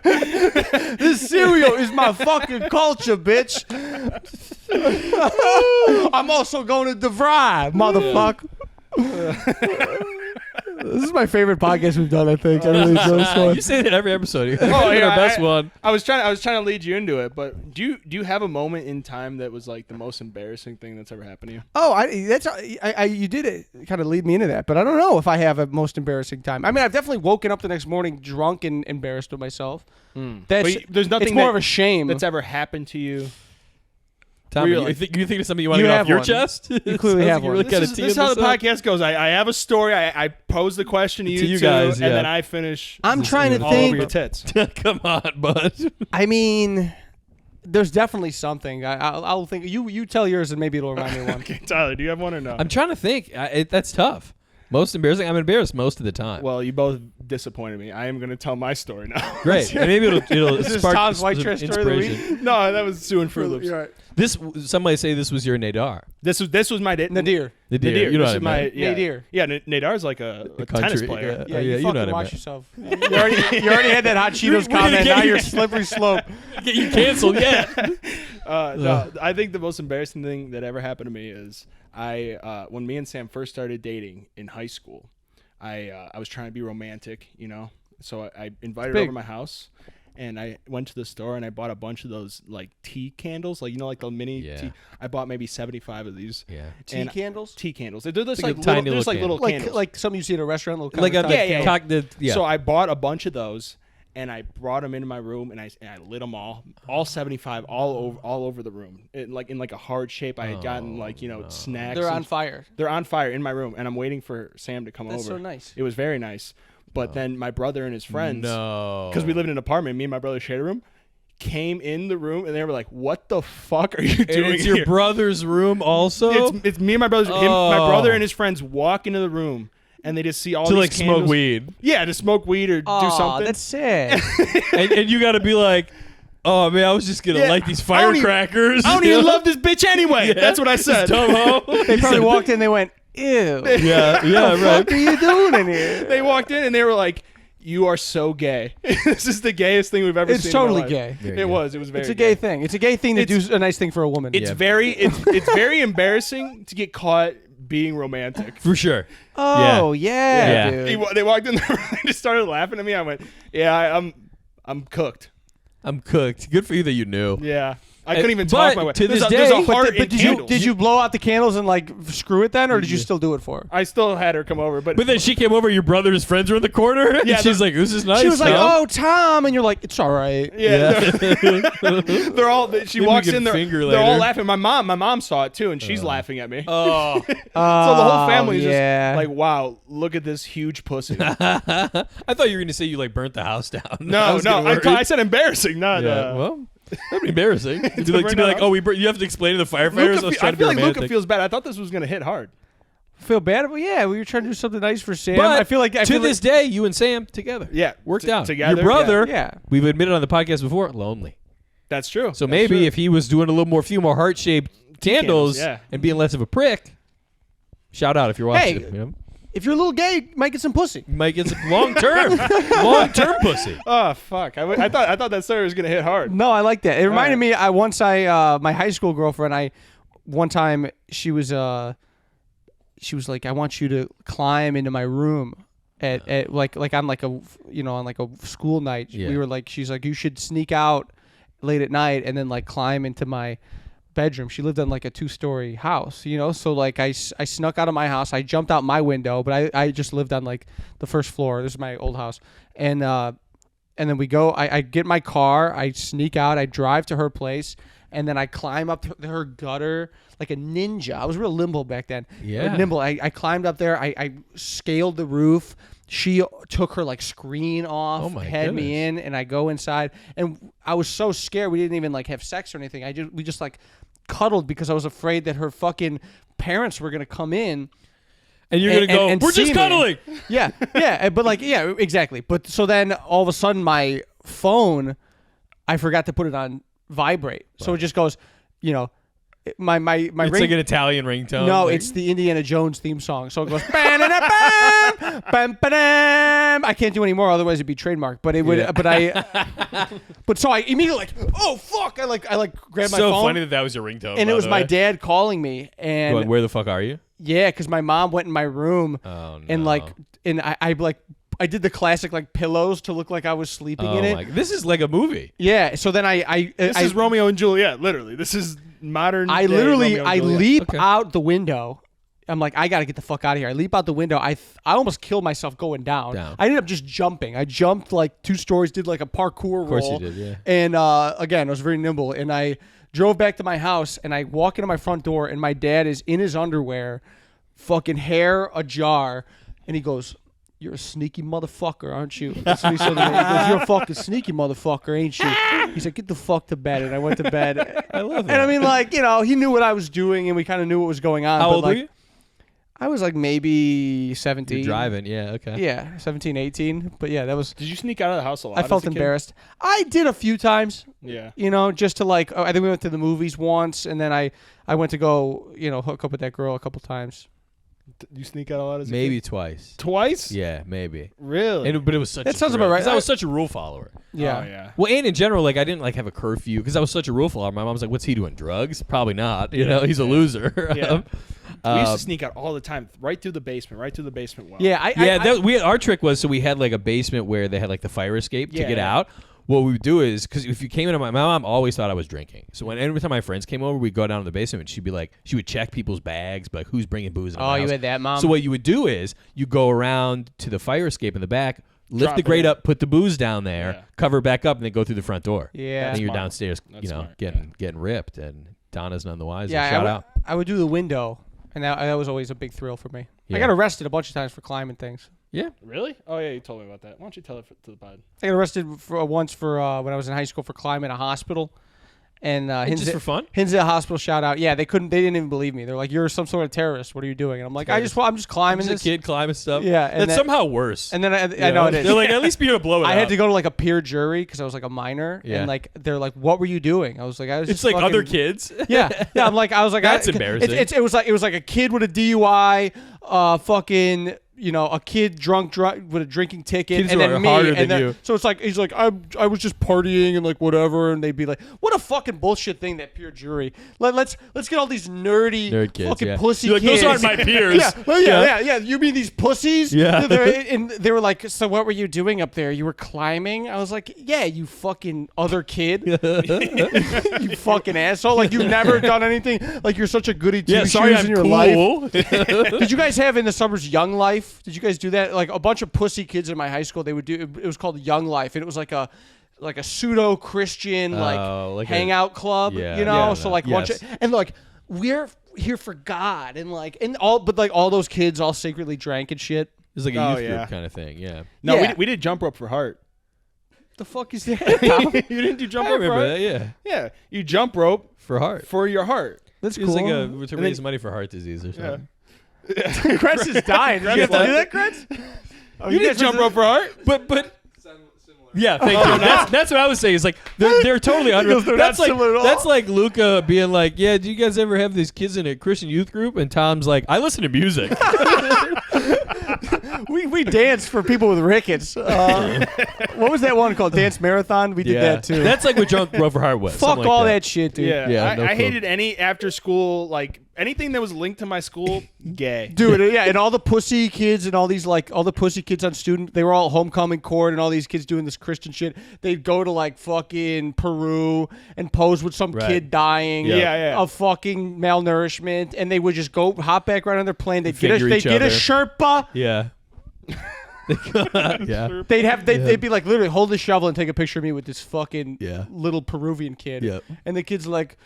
This cereal is my fucking culture, bitch. I'm also going to DeVry, motherfucker. This is my favorite podcast we've done, I think. I really enjoy this one.
You say that every episode.
Oh, yeah,
our best one.
I was trying to lead you into it, but do you have a moment in time that was like the most embarrassing thing that's ever happened to you?
Oh, you did it kind of lead me into that, but I don't know if I have a most embarrassing time. I mean, I've definitely woken up the next morning drunk and embarrassed with myself. That's
there's nothing.
It's more of a shame
that's ever happened to you.
Tommy, you think of something you want to get off your chest?
You clearly have one.
This is how the podcast goes. I have a story. I pose the question to you
guys,
and then I finish.
I'm trying to
all
think.
over your tits.
Come on, bud.
I mean, there's definitely something. I'll think. You tell yours and maybe it'll remind me of one.
Okay, Tyler, do you have one or no?
I'm trying to think. That's tough. Most embarrassing. I'm embarrassed most of the time.
Well, you both disappointed me. I am going to tell my story now.
Great. And maybe it'll
This is
spark
Tom's white
some
trash story of the week?
inspiration.
No, that was Sue and Fruit Loops.
You're right.
Some might say this was your Nadar.
This was my
Nadir.
Nadir. You know
This
what
is
I
my
meant.
Nadir.
Yeah, Nadar's like a tennis
country,
player.
Yeah,
you
you
know what I
fucking watch
meant.
yourself. You already had that Hot Cheetos comment. Now you're slippery slope.
Get you canceled yet?
No, I think the most embarrassing thing that ever happened to me is when me and Sam first started dating in high school, I was trying to be romantic, so I invited her over to my house. And I went to the store and I bought a bunch of those like tea candles, like the mini tea. I bought maybe 75 of these.
Yeah.
Tea candles?
Tea candles. They're just
Like
like
tiny
little
little
candles.
Like something you see at a restaurant, little
Like a
candles.
So I bought a bunch of those and I brought them into my room and I lit them all 75 all over the room. In a heart shape. I had gotten snacks.
They're on fire.
They're on fire in my room and I'm waiting for Sam to come over.
That's so nice.
It was very nice. But then my brother and his friends,
No.
because we lived in an apartment, me and my brother shared a room, came in the room and they were like, "What the fuck are you doing
It's
here?"
your brother's room also?
It's me and my brother's. My brother and his friends walk into the room and they just see all
to
these candles.
smoke weed.
Yeah, to smoke weed or do something.
That's sad.
and you got to be like, oh man, I was just gonna light these firecrackers.
I don't even love this bitch anyway. That's what I said.
They probably walked in. They went, "Ew."
Yeah, right.
What are you doing in here?
They walked in and they were like, "You are so gay." This is the gayest thing we've ever seen.
It's totally
in my life.
gay.
It was very.
It's a gay thing. It's a gay thing to do a nice thing for a woman.
It's very embarrassing to get caught being romantic.
For sure.
Oh yeah, dude.
They walked in there and just started laughing at me. I went, "Yeah, I'm cooked."
I'm cooked. Good for you that you knew.
Yeah. I couldn't even talk my way.
To this day,
there's a heart
but
in
did you blow out the candles and like screw it then, or did you still do it for her?
I still had her come over, but
then she came over. Your brother's friends were in the corner.
Yeah,
and she's like, "This is nice."
She was like,
Tom."
"Oh, Tom," and you're like, "It's all right."
yeah, they're all. She
Maybe
walks
we can
in there.
finger
They're all
later.
laughing. My mom saw it too, and she's laughing at me.
Oh,
So the whole family is
yeah.
just like, "Wow, look at this huge pussy."
I thought you were gonna say you like burnt the house down.
No, I said embarrassing, not.
Well, that'd be embarrassing. to be
burn
like,
down.
oh, you have to explain to the firefighters.
I feel like Luca feels bad. I thought this was gonna hit hard.
Feel bad, but yeah, we were trying to do something nice for Sam.
But
I feel like
to this day, you and Sam together.
Yeah,
worked out.
together.
Your brother,
yeah.
we've admitted on the podcast before, lonely.
That's true.
So maybe if he was doing a few more heart-shaped candles
yeah.
and being less of a prick, shout out if you're watching.
Hey.
You know?
If you're a little gay, you might get some pussy.
You might get some long-term pussy.
Oh fuck! I thought that story was gonna hit hard.
No, I like that. It reminded me. My high school girlfriend. One time she was like, I want you to climb into my room at like on like a on like a school night.
Yeah.
We were like, she's like, you should sneak out late at night and then like climb into my bedroom. She lived in like a 2-story house, so like I snuck out of my house. I jumped out my window, but I just lived on like the first floor. This is my old house. And then we go, I get my car, I sneak out, I drive to her place, and then I climb up to her gutter like a ninja. I was real limbo back then.
Yeah.
Nimble. I climbed up there, I scaled the roof. She took her like screen off,
Oh my
had
goodness.
me in, and I go inside. And I was so scared. We didn't even like have sex or anything. We just like cuddled because I was afraid that her fucking parents were gonna come in.
And you're going to go, we're just cuddling.
Yeah, but like, yeah, exactly. But so then all of a sudden my phone, I forgot to put it on vibrate. So it just goes, my
It's
ring.
like an Italian ringtone.
No,
like,
it's the Indiana Jones theme song. So it goes, bam, bam, bam. I can't do any more, otherwise it'd be trademarked. But it would.
Yeah.
But so I immediately like, oh fuck! I grabbed my
so
phone.
funny that was your ringtone.
And
by
it was
the
my
way.
dad calling me, and
Going, where the fuck are you?
yeah, because my mom went in my room,
Oh,
and
no.
I did the classic like pillows to look like I was sleeping in it.
This is like a movie.
Yeah, so then
This is Romeo and Juliet. Literally, this is modern.
I
day
literally
Romeo and Juliet.
leap
Okay.
out the window. I'm like, I gotta get the fuck out of here. I leap out the window. I almost killed myself going down. I ended up just jumping. I jumped like 2 stories, did like a parkour roll.
Of course you did, yeah.
And again, I was very nimble. And I drove back to my house, and I walk into my front door, and my dad is in his underwear, fucking hair ajar, and he goes, "You're a sneaky motherfucker, aren't you?" That's what he said to me. He goes, "You're a fucking sneaky motherfucker, ain't you?" He said, "Get the fuck to bed." And I went to bed.
I love that.
And I mean, like, he knew what I was doing, and we kind of knew what was going on.
How
but
old
like,
were you?
I was like maybe 17.
You're driving, yeah, okay.
Yeah, 17, 18. But yeah, that was.
Did you sneak out of the house a lot?
I felt
as a kid?
embarrassed. I did a few times.
Yeah.
Just to like. I think we went to the movies once, and then I went to go hook up with that girl a couple times.
You sneak out a lot as a
Maybe
kid?
twice.
Twice?
Yeah, maybe.
Really?
But it was such.
That
a
sounds
thrill,
about right.
'cause I was such a rule follower.
Yeah.
Oh, yeah.
Well, and in general, like I didn't like have a curfew because I was such a rule follower. My mom's like, "What's he doing? Drugs? Probably not. He's a loser."
Yeah. We used to sneak out all the time, right through the basement well.
Yeah,
our trick was so we had like a basement where they had like the fire escape to get out. What we would do is because if you came into my mom always thought I was drinking. So every time my friends came over, we'd go down to the basement and she'd be like, she would check people's bags, be like who's bringing booze in the house.
you had that, Mom?
So what you would do is you go around to the fire escape in the back, lift
Drop
the grate
it.
up, put the booze down there,
Yeah.
cover back up, and then go through the front door.
Yeah.
and then you're
Smart.
downstairs,
That's smart,
getting ripped, and Donna's none the wiser.
Yeah,
Shout out.
I would do the window, and that was always a big thrill for me.
Yeah.
I got arrested a bunch of times for climbing things.
Yeah.
Really? Oh, yeah, you told me about that. Why don't you tell it to the pod?
I got arrested once for when I was in high school for climbing a hospital. And
just for fun?
Hinsdale Hospital, shout out. Yeah, they didn't even believe me. They're like, "You're some sort of terrorist. What are you doing?" And I'm like, I'm just climbing
As a
this.
kid climbing stuff.
Yeah, and
that's
then-
somehow worse.
And then I know it is.
They're like, at least be able to blow it
I
up.
had to go to like a peer jury because I was like a minor,
Yeah.
and like they're like, "What were you doing?" I was like, "I was
It's
just
like
fucking-"
other kids.
Yeah. I was like,
That's embarrassing.
It was like a kid with a DUI, fucking a kid drunk with a drinking ticket,
Kids
and
who
then
are
me,
harder
and
than you.
so it's like he's like I was just partying and like whatever, and they'd be like, what a fucking bullshit thing, that peer jury. Let's get all these nerd kids, fucking pussy
You're like,
kids.
those aren't my peers.
yeah. You mean these pussies?
Yeah.
And they were like, so what were you doing up there? You were climbing? I was like, yeah, you fucking other kid. You fucking asshole. Like, you've never done anything. Like, you're such a goody two-shoes in your life. Did you guys have in the suburbs Young Life? Did you guys do that? Like, a bunch of pussy kids in my high school, they would do, it was called Young Life, and it was like a pseudo-Christian like hangout club, so like and like we're here for God, and like all those kids all secretly drank and shit.
It was like a youth group kind of thing.
No, we did jump rope for heart.
The fuck is that?
You didn't do jump
I
rope for
remember
heart?
that.
Yeah, you jump rope
for heart,
for your heart.
That's
cool. It was like to raise money for heart disease or something.
Kretz is dying. Did you have to do that, Kretz?
You didn't jump rope for heart,
but. Yeah, thank you. That's what I was saying. It's like they're totally unreal. That's like Luca being like, "Yeah, do you guys ever have these kids in a Christian youth group?" And Tom's like, "I listen to music."
we danced for people with rickets. What was that one called? Dance Marathon. We did that too.
That's like what Drunk Rover Heart was.
Fuck all that shit, dude.
Yeah. I hated any after school, like anything that was linked to my school. Gay,
dude. And all the pussy kids and all these all the pussy kids on student, they were all homecoming court, and all these kids doing this Christian shit. They'd go to like fucking Peru and pose with some kid dying of fucking malnourishment, and they would just go hop back right on their plane. They'd get a Sherpa.
Yeah.
They'd be like, literally hold the shovel and take a picture of me with this fucking little Peruvian kid.
Yep.
And the kid's like,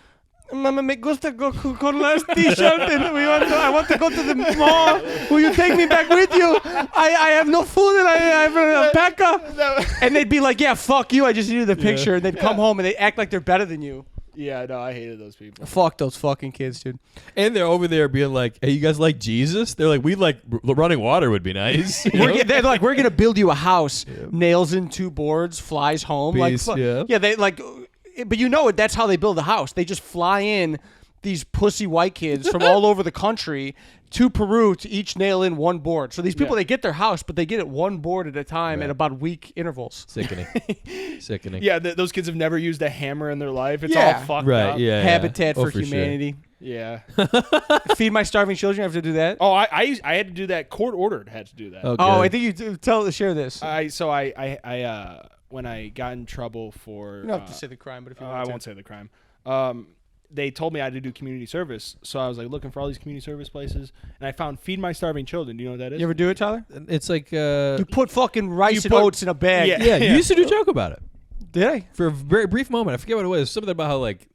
Mama, me gusta go con las t-shirt, and I want to go to the mall. Will you take me back with you? I have no food, and I have a packer. And they'd be like, yeah, fuck you. I just needed the picture. And they'd come home and they act like they're better than you.
Yeah, no, I hated those people.
Fuck those fucking kids, dude.
And they're over there being like, hey, you guys like Jesus? They're like, we'd like running water would be nice.
They're like, we're going to build you a house. Nails in 2 boards, flies home.
Peace,
they like, but that's how they build a house. They just fly in these pussy white kids from all over the country to Peru to each nail in 1 board. So these people, they get their house, but they get it 1 board at a time at about week intervals.
Sickening.
Yeah, those kids have never used a hammer in their life. It's all fucked up.
Yeah,
Habitat for Humanity.
Sure. Yeah.
Feed my starving children. I have to do that.
Oh, I had to do that. Court ordered had to do that.
I think you share this.
I when I got in trouble for...
You don't have to say the crime, but if you want
I won't say the crime. They told me I had to do community service, so I was like looking for all these community service places, and I found Feed My Starving Children. Do you know what that is?
You ever do it, Tyler?
It's like...
you put fucking rice and oats in a bag.
Yeah, you used to do a joke about it.
Did I?
For a very brief moment. I forget what it was. Something about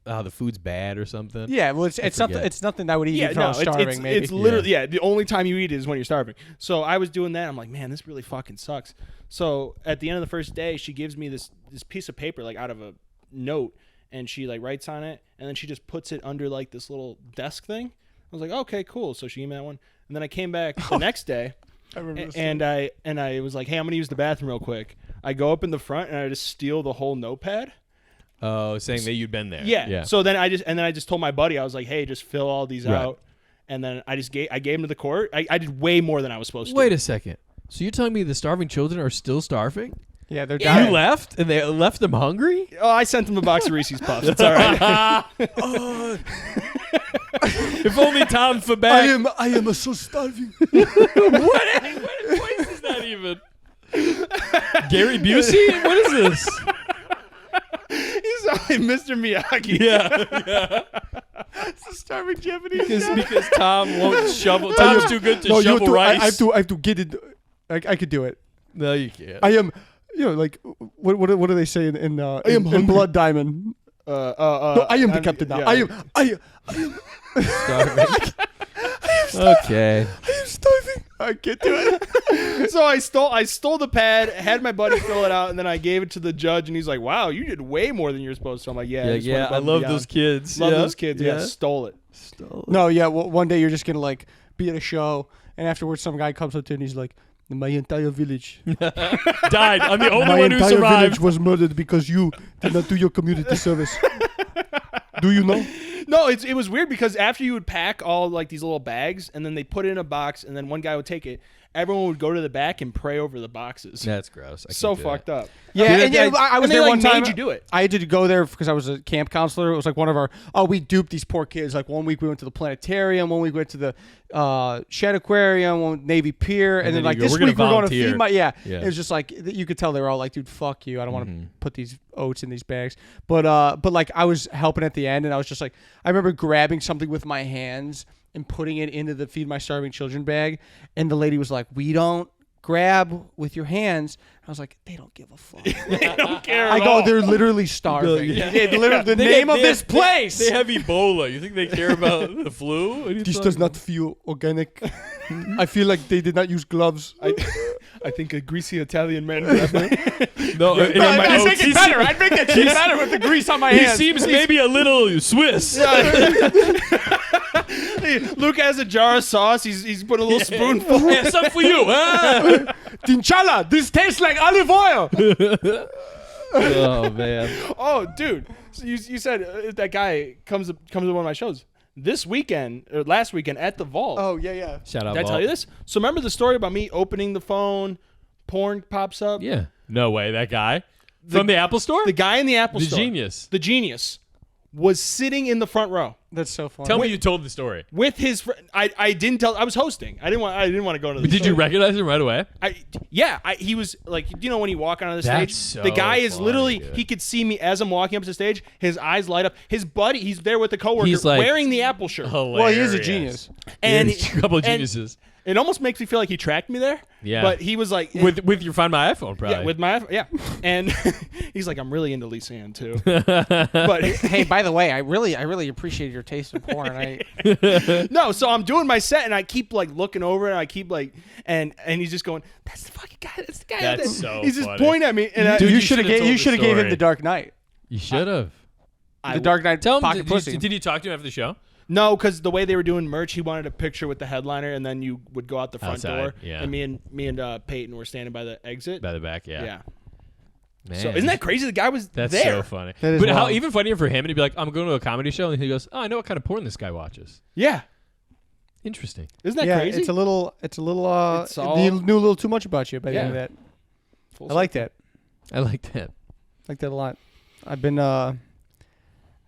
how the food's bad or something.
Yeah, well, it's nothing I would eat if I was starving, maybe.
It's literally, the only time you eat is when you're starving. So I was doing that. I'm like, man, this really fucking sucks. So at the end of the first day, she gives me this piece of paper, like out of a note, and she like writes on it, and then she just puts it under like this little desk thing. I was like, okay, cool. So she gave me that one. And then I came back the next day, and I was like, hey, I'm going to use the bathroom real quick. I go up in the front and I just steal the whole notepad.
Oh, saying that you'd been there.
Yeah. So then I just told my buddy, I was like, hey, just fill all these out. And then I gave him to the court. I did way more than I was supposed to.
Wait a second. So you're telling me the starving children are still starving?
Yeah, they're dying.
You left and they left them hungry?
Oh, I sent them a box of Reese's Puffs. It's all right.
If only Tom Fabak.
I am so starving.
What voice is that even? Gary Busey? What is this?
He's like Mr. Miyagi.
Yeah.
It's a starving Japanese guy.
Because Tom won't shovel. Tom's too good to shovel rice.
I have to get it. I could do it.
No, you can't.
I am. Like what do they say in Blood Diamond? No, I am the captain now.
Yeah.
I am
starving. Okay.
I am starving. I can't do it.
So I stole the pad, had my buddy fill it out, and then I gave it to the judge, and he's like, "Wow, you did way more than you're supposed to." I'm like, "Yeah,
I love those kids.
Love those kids. Yeah, stole it.
No, yeah. Well, one day you're just gonna like be at a show, and afterwards some guy comes up to you and he's like, my entire village
died. I'm the only one who survived.
My entire village was murdered because you did not do your community service. Do you know?
No, it was weird because after you would pack all like these little bags and then they put it in a box and then one guy would take it everyone would go to the back and pray over the boxes.
That's gross.
So fucked up.
Yeah, and I was
and they,
there one time.
Made you do it.
I had to go there because I was a camp counselor. It was like one of our. Oh, we duped these poor kids. Like 1 week we went to the planetarium. 1 week we went to the Shed Aquarium. One Navy Pier, and then like this week we're going to feed my. Yeah, it was just like you could tell they were all like, dude, fuck you. I don't want to put these oats in these bags. But like I was helping at the end, and I was just like, I remember grabbing something with my hands and putting it into the Feed My Starving Children bag, and the lady was like, we don't grab with your hands. I was like, they don't give a fuck.
They don't care.
I go, they're literally starving. The name of this place.
They have Ebola. You think they care about the flu?
This does not feel organic. I feel like they did not use gloves.
I think a greasy Italian man grabbed me.
No,
I'd make it better. I'd make that shit better with the grease on my hands.
He seems maybe a little Swiss.
Luca has a jar of sauce. He's put a little spoonful.
Yeah, some for you.
Tinchala, this tastes like olive oil.
Oh man.
Oh, dude. So you said that guy comes to one of my shows this weekend or last weekend at the Vault.
Oh yeah.
Shout out.
Did I tell you this? So remember the story about me opening the phone, porn pops up?
Yeah. No way. That guy from the Apple Store.
The guy in the Apple Store.
The
genius was sitting in the front row.
That's so funny.
Tell me you told the story.
With his friend. I didn't tell. I was hosting. I didn't want to go to the
But did
story.
you recognize him right away?
He was like, when you walk onto the stage,
That's so
the guy is
funny,
literally,
dude.
he could see me as I'm walking up to the stage. His eyes light up. His buddy, he's there with the coworker
He's like,
wearing the Apple shirt.
Hilarious.
Well, he is a genius.
And
He's a couple of geniuses.
It almost makes me feel like he tracked me there.
Yeah.
But he was like,
with your Find My iPhone, probably.
yeah, with my, yeah. And he's like, I'm really into Lisa Ann too. But
Hey, by the way, I really appreciate your taste in porn.
no, so I'm doing my set and I keep like looking over and I keep like, and he's just going, that's the fucking guy. That's the guy.
That's so
He's just
funny.
pointing at me. And
Dude,
you
you should have
should've told the
gave him
story.
the Dark Knight.
You should have.
The Dark Knight
Tell him.
pocket pussy.
Did you talk to him after the show?
No, because the way they were doing merch, he wanted a picture with the headliner, and then you would go out the front
Outside,
door.
yeah.
And me and Peyton were standing by the exit.
By the back, yeah.
Yeah.
Man.
So isn't that crazy? The guy was
That's
there.
so funny.
That is
But how
wild.
even funnier for him to be like, I'm going to a comedy show, and he goes, oh, I know what kind of porn this guy watches.
Yeah.
Interesting.
Isn't that
Yeah,
crazy?
it's a little.
It's all-
you knew a little too much about you by the end of
Yeah.
that.
Full
I like that.
I like that.
Like that a lot. I've been.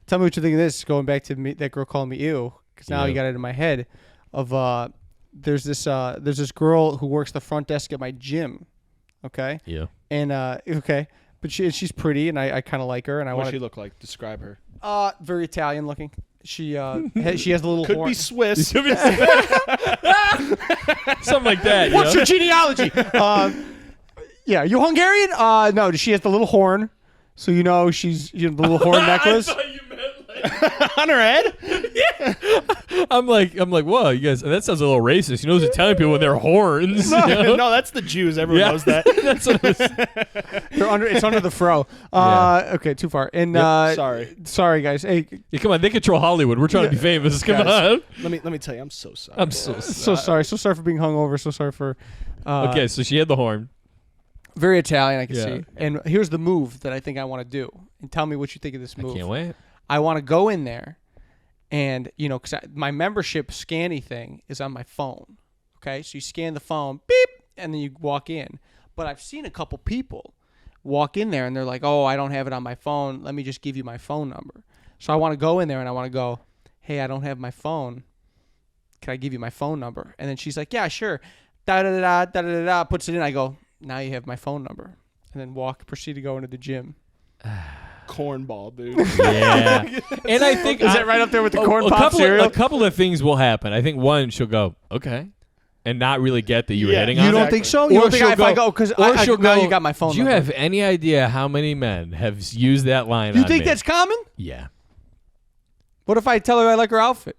Tell me what you think of this. Going back to me, that girl calling me ew, because now
Yeah.
you got it in my head. Of there's this girl who works the front desk at my gym. Okay.
Yeah.
And okay, but she's pretty, and I kind of like her, and I
What
want
does she look like? Describe her.
very Italian looking. She she has a little
Could
horn.
be Swiss.
Something like that.
What's
you
your genealogy? Yeah, you Hungarian? No, she has the little horn, so she's the little horn necklace.
I thought you meant
On her head?
I'm like, whoa, you guys, that sounds a little racist. You know, those Italian people with their horns. you know?
No, that's the Jews. Everyone
Yeah.
knows that.
That's what it was.
It's under the fro.
Yeah.
Okay, too far. And
Sorry,
guys. Hey,
Yeah, come on, they control Hollywood. We're trying to be famous. Come
Guys.
on.
Let me tell you, I'm so sorry.
I'm so
so sorry. So sorry for being hungover. So sorry for.
Okay, so she had the horn.
Very Italian, I can
Yeah.
see. And here's the move that I think I want to do. And tell me what you think of this move.
I can't wait.
I want to go in there, and because my membership scanny thing is on my phone. Okay, so you scan the phone, beep, and then you walk in. But I've seen a couple people walk in there, and they're like, "Oh, I don't have it on my phone. Let me just give you my phone number." So I want to go in there, and I want to go, "Hey, I don't have my phone. Can I give you my phone number?" And then she's like, "Yeah, sure." Da da da da da da da. Puts it in. I go, "Now you have my phone number," and then proceed to go into the gym.
Cornball, dude.
Yeah. And I think
Is that right up there with the corn pop cereal?
A couple of things will happen. I think one, she'll go, okay, and not really get that you were
Yeah.
hitting
You
on
don't
it.
think so?
Or
You don't think
she'll
if I go because
she'll
now
go,
you got my phone
Do you
number.
have any idea how many men have used that line
You
on
think
me?
that's common?
Yeah.
What if I tell her I like her outfit?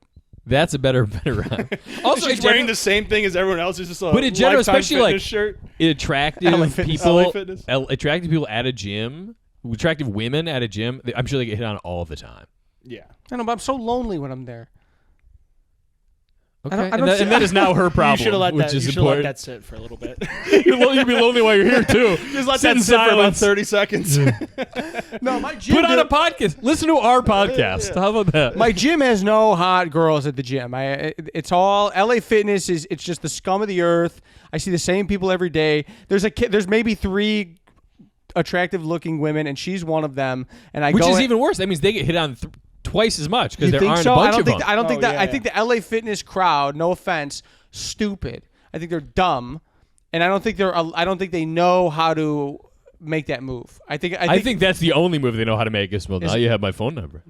That's a better rhyme. Also,
She's wearing the same thing as everyone else. It's just a
But in general,
Lifetime
especially, like,
Fitness shirt.
attractive
LA Fitness.
people,
LA Fitness.
attractive people at a gym, attractive women at a gym. I'm sure they get hit on all the time.
Yeah.
I know, but I'm so lonely when I'm there.
Okay.
I don't see-
and that is now her problem.
You should have let
which
that.
is
You should let
important.
that sit for a little bit.
You'd be lonely while you're here too.
Just let
Sit
that
in
sit for about
silence.
30 seconds.
No, my gym.
Put on a podcast. Listen to our podcast. How about that?
My gym has no hot girls at the gym. It's all LA Fitness. It's just the scum of the earth. I see the same people every day. There's maybe 3 attractive looking women, and she's one of them. And
Which is even worse. That means they get hit on twice as much because there aren't a bunch of them.
I don't think that.
yeah,
I think the LA Fitness crowd, no offense, stupid. I think they're dumb, and I don't think they know how to make that move. I think
that's the only move they know how to make is, well, now you have my phone number.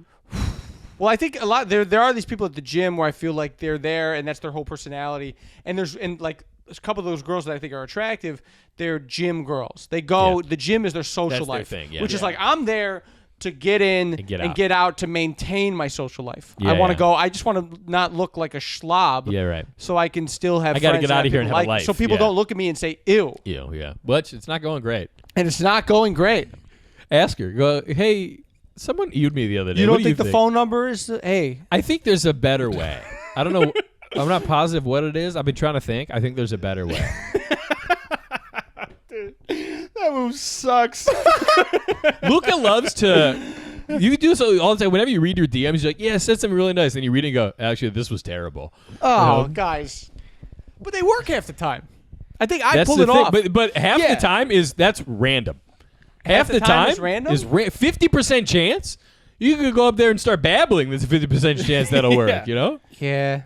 Well, I think a lot there are these people at the gym where I feel like they're there and that's their whole personality. And like a couple of those girls that I think are attractive, they're gym girls. They go the gym is their social
That's their
life,
thing, yeah.
which is like I'm there to get in and get out to maintain my social life.
Yeah,
I want to
yeah.
go. I just want to not look like a schlob.
Yeah, right.
So I can still have.
I gotta
friends
get out of here and
people
have a
like,
life,
so people
yeah.
don't look at me and say ew.
Ew, yeah. But it's not going great.
And it's not going great.
Ask her. Go, hey, someone ewed me the other day.
You
What
don't
do
think the phone number is? Hey,
I think there's a better way. I don't know. I'm not positive what it is. I've been trying to think. I think there's a better way.
That move sucks.
Luca loves to. You do so all the time. Whenever you read your DMs, you're like, yeah, said something really nice. And you read it and go, actually, this was terrible.
oh
You know?
guys, but they work half the time. I think I
That's
pull
the
it
thing.
off.
But half
Yeah.
the time that's random. Half
the
the
time
time
is random?
is 50% chance. You could go up there and start babbling. There's a 50% chance that'll work.
Yeah.
You know.
yeah.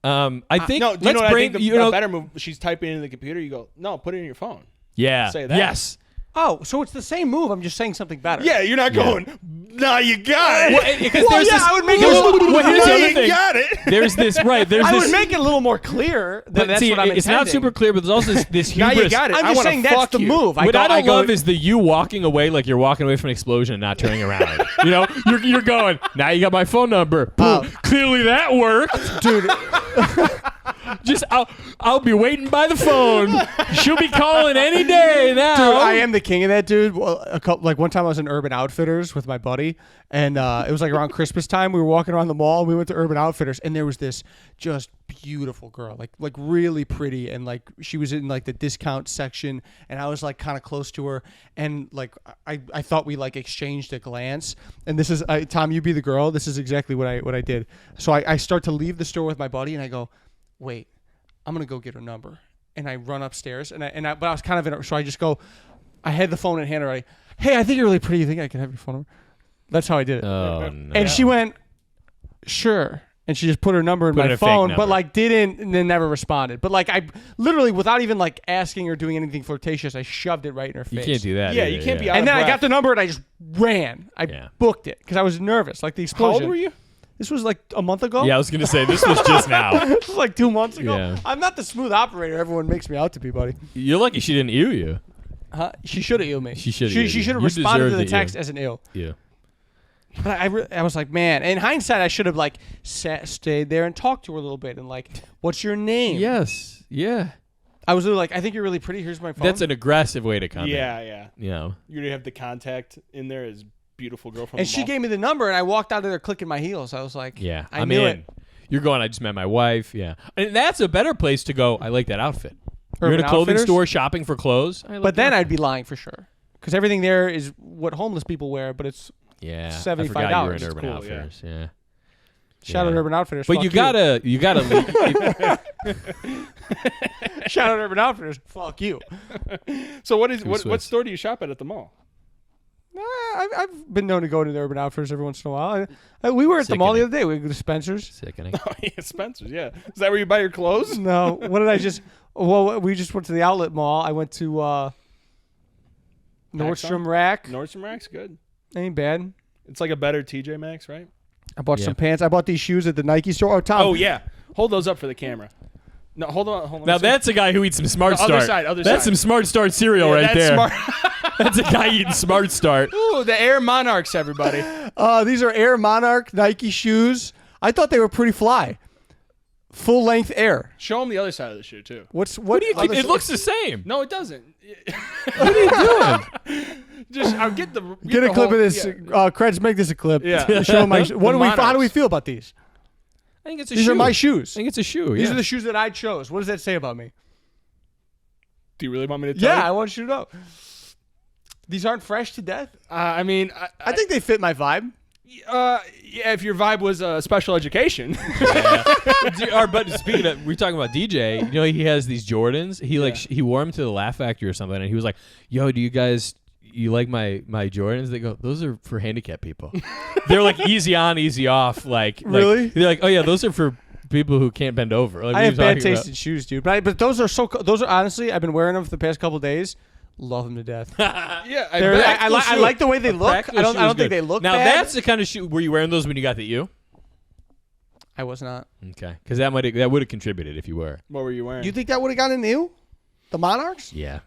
I think.
No, do you know
let's
what
bring.
I think the better move? She's typing into the computer. You go, no, put it in your phone.
Yeah.
Say that.
Yes.
Oh, so it's the same move. I'm just saying something better.
Yeah, you're not going, nah, you got it.
Because
Well,
there's
yeah,
this.
I would make it
there's-
a little-
well, here's the
Nah,
other
you
thing.
got it.
There's this right. There's
I
this.
would make it a little more clear that
But
that's
see,
what I'm
it's not
intending.
super clear. But there's also this
Now
hubris.
you got it.
I'm
I
just
wanna
saying that's
fuck
the
you.
move.
What I don't love is the you walking away like you're walking away from an explosion and not turning around. You know, you're going. Now you got my phone number. Boom. Clearly that worked,
dude.
Just I'll be waiting by the phone. She'll be calling any day now.
Dude, I am the king of that, dude. Well, one time I was in Urban Outfitters with my buddy, and it was like around Christmas time. We were walking around the mall, and we went to Urban Outfitters, and there was this just beautiful girl, like really pretty, and like she was in like the discount section, and I was like kind of close to her, and like I thought we like exchanged a glance, and this is Tom, you be the girl. This is exactly what I did. So I start to leave the store with my buddy, and I go, wait, I'm gonna go get her number. And I run upstairs, but I was kind of in it, so I just go. I had the phone in hand already. Hey, I think you're really pretty. You think I can have your phone number? That's how I did it.
Oh no.
And she went, sure. And she just put her number in
Put in
my
a fake
phone,
number.
but like didn't, and then never responded. But like I literally, without even like asking or doing anything flirtatious, I shoved it right in her face.
You can't do that.
Yeah,
either,
you can't be
yeah.
out
And
of
then I
breath.
got the number and I just ran. I booked it because I was nervous, like the
How
explosion.
old were you?
This was like a month ago.
Yeah, I was gonna say this was just now.
This was like 2 months ago.
Yeah.
I'm not the smooth operator everyone makes me out to be, buddy.
You're lucky she didn't ew you.
Huh? She should have ill me.
She should've
She
illed you.
should have
You
responded to
deserve
the
the
text
ill.
as an ill.
Yeah.
But I was like, man. In hindsight, I should have like stayed there and talked to her a little bit and like, what's your name?
Yes. Yeah.
I was literally like, I think you're really pretty. Here's my phone.
That's an aggressive way to come in.
Yeah.
You know.
You already have the contact in there as beautiful girl from
and
the
she
mall.
gave me the number, and I walked out of there clicking my heels. I was like,
Yeah.
I
I'm
knew
in.
it.
You're going, I just met my wife. Yeah. And that's a better place to go. I like that outfit. You're in
Urban
a clothing
Outfitters?
store shopping for clothes. I like
But then
that.
I'd be lying for sure, because everything there is what homeless people wear. But it's
Yeah.
$75.
I forgot you were in
It's
Urban
cool,
Outfitters. Yeah.
shout out Urban Outfitters.
But
fuck
you gotta leave.
shout out Urban Outfitters. Fuck you.
So what
Swiss.
store do you shop at the mall?
I've been known to go to the Urban Outfitters every once in a while. We were at the mall the other day. We go to Spencer's.
Sickening.
Oh, yeah, Spencer's, yeah. Is that where you buy your clothes?
No, what did I just? Well, we just went to the outlet mall. I went to Nordstrom Rack.
Nordstrom Rack's good.
Ain't bad.
It's like a better TJ Maxx, right?
I bought
Yeah.
some pants. I bought these shoes at the Nike store. Oh, Tom.
Oh, yeah. Hold those up for the camera. No, hold on.
Now that's a guy who eats some Smart
The other
Start.
side,
That's
side.
some Smart Start cereal
Yeah,
right
that's
there.
smart.
That's a guy eating Smart Start.
Ooh, the Air Monarchs, everybody.
These are Air Monarch Nike shoes. I thought they were pretty fly. Full length Air.
Show them the other side of the shoe, too.
What
What do you think?
other-
It looks the same.
No, it doesn't.
What are you doing?
Just I'll get the
Get a clip of this.
Yeah.
Creds, make this a clip.
Yeah.
Show my. How do we
Monarchs.
feel about these?
I think it's a
These
shoe.
are my shoes.
I think it's a shoe.
These
yeah.
are the shoes that I chose. What does that say about me?
Do you really want me to tell
Yeah,
you?
I want you to know. These aren't fresh to death.
I mean,
I think they fit my vibe.
yeah, if your vibe was special education.
But speaking of, we're talking about DJ. You know, he has these Jordans. He wore them to the Laugh Factory or something, and he was like, "Yo, do you like my Jordans?" They go, "Those are for handicapped people." They're like easy on, easy off.
Really?
They're like, "Oh yeah, those are for people who can't bend over." Like,
I
what are
have
you
bad
talking
taste
about?
in shoes, dude. But those are honestly, I've been wearing them for the past couple of days. Love them to death.
Yeah,
I like the way they look. I don't think they look
now,
bad.
that's the kind of shoe. Were you wearing those when you got the U?
I was not.
Okay, because that would have contributed if you were.
What were you wearing?
You think that would have gotten in you? The Monarchs?
Yeah.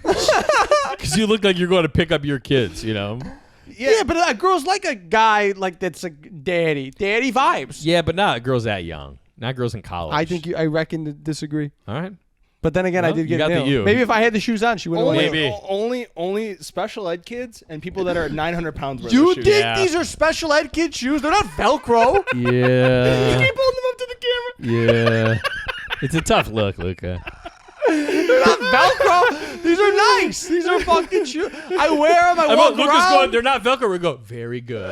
Because you look like you're going to pick up your kids, you know?
Yeah, but girls like a guy like that's a daddy vibes.
Yeah, but not girls that young. Not girls in college.
I reckon to disagree.
All right.
But then again,
Well,
I did
you
get
got the
nailed.
U.
Maybe if I had the shoes on, she wouldn't have.
Maybe.
Only special ed kids and people that are 900 pounds worth
You
of shoes.
think
Yeah.
these are special ed kid shoes? They're not Velcro.
Yeah.
Keep holding them up to the camera.
Yeah. It's a tough look, Luca.
They're not Velcro. These are nice. These are fucking shoes. I wear them. I walk
Lucas
around.
going, they're not Velcro. We go, very good.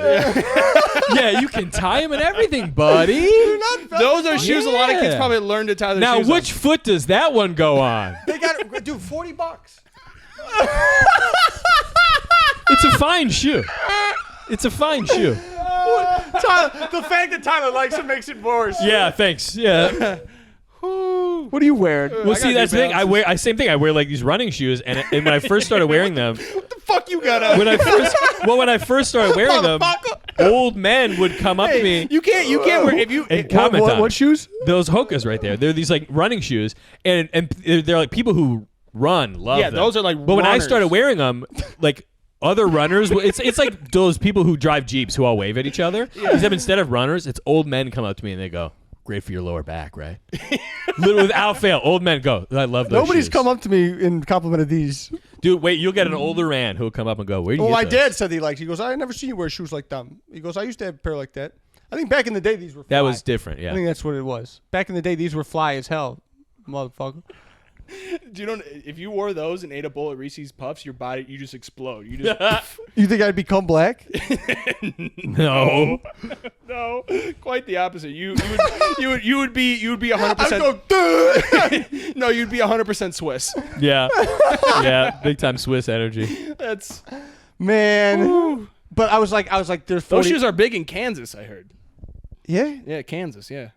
Yeah, you can tie them and everything, buddy.
They're not Velcro.
Those are shoes a lot of kids
Yeah.
probably learned to tie their
Now,
shoes
which foot does that one go on?
They got dude, $40.
It's a fine shoe. It's a fine shoe.
Tyler, the fact that Tyler likes it makes it worse.
Yeah, thanks. Yeah.
What are you wearing?
Well, see,
got
that's the
New
thing. Same thing. I wear like these running shoes, and when I first started wearing them,
What the fuck you got on?
when I first started wearing them, old men would come up to me
You can't wear if you.
and comment on
What shoes?
those Hokas right there. They're these like running shoes, and they're like people who run love
Yeah,
them.
those are like
But when I
runners.
started wearing them, like other runners, it's like those people who drive Jeeps who all wave at each other. Except instead of runners, it's old men come up to me and they go, "Great for your lower back, right?" Literally, without fail, old men go, "I love those
Nobody's
shoes."
come up to me and complimented these.
Dude, wait, you'll get an older man who'll come up and go, "Where do you
Oh,
get
my
those?"
dad said he likes. He goes, I never seen you wear shoes like them. He goes, I used to have a pair like that. I think back in the day these were fly.
That was different,
I
yeah.
think that's what it was. Back in the day these were fly as hell, motherfucker.
Do you know if you wore those and ate a bowl of Reese's Puffs, your body you just explode. You just
You think I'd become black?
No.
no, quite the opposite. You would be 100%.
I'd go,
No, you'd be 100% Swiss.
Yeah. Yeah, big time Swiss energy.
That's
man. But I was like, there's 40.
those shoes are big in Kansas. I heard.
Yeah.
Yeah, Kansas. Yeah.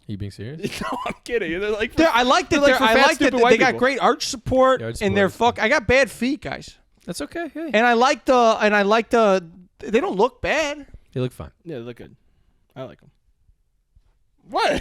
Are you being serious?
No, I'm kidding. They're like
I like that.
They're like for
I
fat,
like that
stupid
they
white
got
people.
great arch support,
Yeah, arch
and they're
support.
I got bad feet, guys.
That's okay. Hey.
And I like the. They don't look bad.
They look fine.
Yeah, they look good. I like them. What?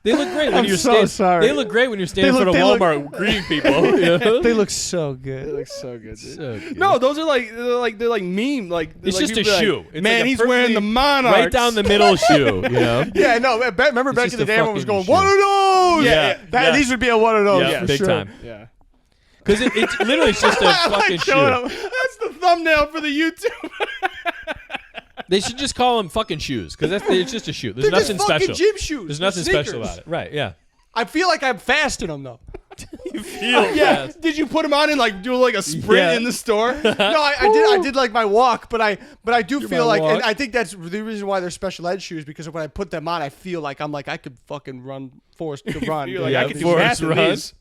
They look great when
I'm
you're
so sorry.
They look great when you're standing in front of
they look-
Walmart greeting people. You know?
They look so good.
They look so good. Dude.
So good.
No, those are they're like meme. Like
It's
like
just a
people be
shoe.
Like,
It's
man,
like a
he's wearing the
perfectly
Monarchs.
right down the middle shoe, you know?
Yeah, no. Remember back
just
in the
a
day, everyone was
fucking
going
shoe.
one of those.
Yeah,
That,
yeah.
these would be a one of those.
Yeah,
for
big
sure.
time.
Yeah.
Because it's literally just a fucking
showing
shoe.
them.
That's the thumbnail for the YouTube.
They should just call them fucking shoes because it's just a shoe. There's
They're just
nothing
fucking
special.
gym shoes.
There's
They're
nothing special
sneakers.
about it. Right, yeah.
I feel like I'm fast in them though.
You feel
Yeah. Did you put them on and like do like a sprint
Yeah.
in the store?
No, I did like my walk, but I do feel
my
like, and
walk.
I think that's the reason why they're special ed shoes, because when I put them on, I feel like I could fucking run, forced to run.
You're like,
Yeah,
I can do
Forrest
math in
Run.
these.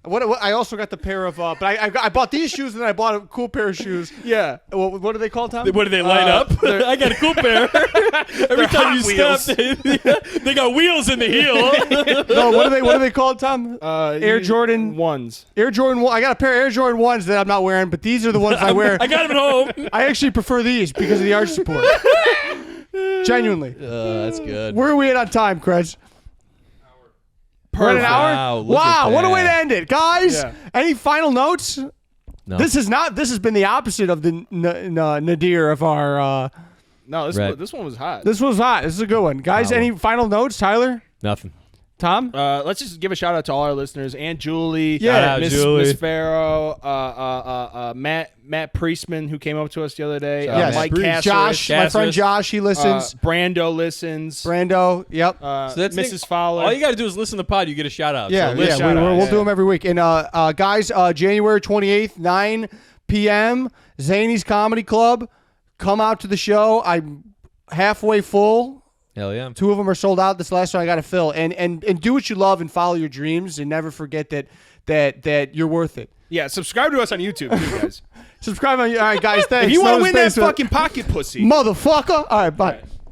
What I also got the pair of, but I bought these shoes and then I bought a cool pair of shoes.
Yeah.
What are they called, Tom?
What do they light up? I got a cool pair. Every time you
Hot
step, they got wheels in the heel.
No, what are they called, Tom? Air Jordan
ones.
Air Jordan 1. I got a pair of Air Jordan 1s that I'm not wearing, but these are the ones I wear.
I got them at home.
I actually prefer these because of the arch support. Genuinely.
That's good.
Where are we at on time, Krez? We're at an hour?
Wow, look
Wow,
at
what a way to
that.
end it. Guys,
Yeah.
any final notes?
No.
This has been the opposite of the nadir of our,
No,
Right.
this one was hot.
this was hot. This is a good one. Guys,
Wow.
any final notes, Tyler?
Nothing.
Tom?
Let's just give a shout out to all our listeners and Julie,
Julie.
Miss Farrow, Matt Priestman, who came up to us the other day, Mike Casserish,
Josh, my friend Josh, he listens.
Brando listens.
Yep.
So that's
Mrs. Fowler.
All you got to do is listen to the pod. You get a shout out.
Yeah,
So
we'll do them every week. And guys, January 28th, 9 p.m., Zany's Comedy Club. Come out to the show. I'm halfway full.
Hell yeah.
2 of them are sold out. This last one I got to fill. And do what you love and follow your dreams, and never forget that you're worth it.
Yeah, subscribe to us on YouTube, too, guys.
Subscribe on. All right, guys. Thanks.
If you want to win that fucking pocket pussy,
motherfucker. All right, bye.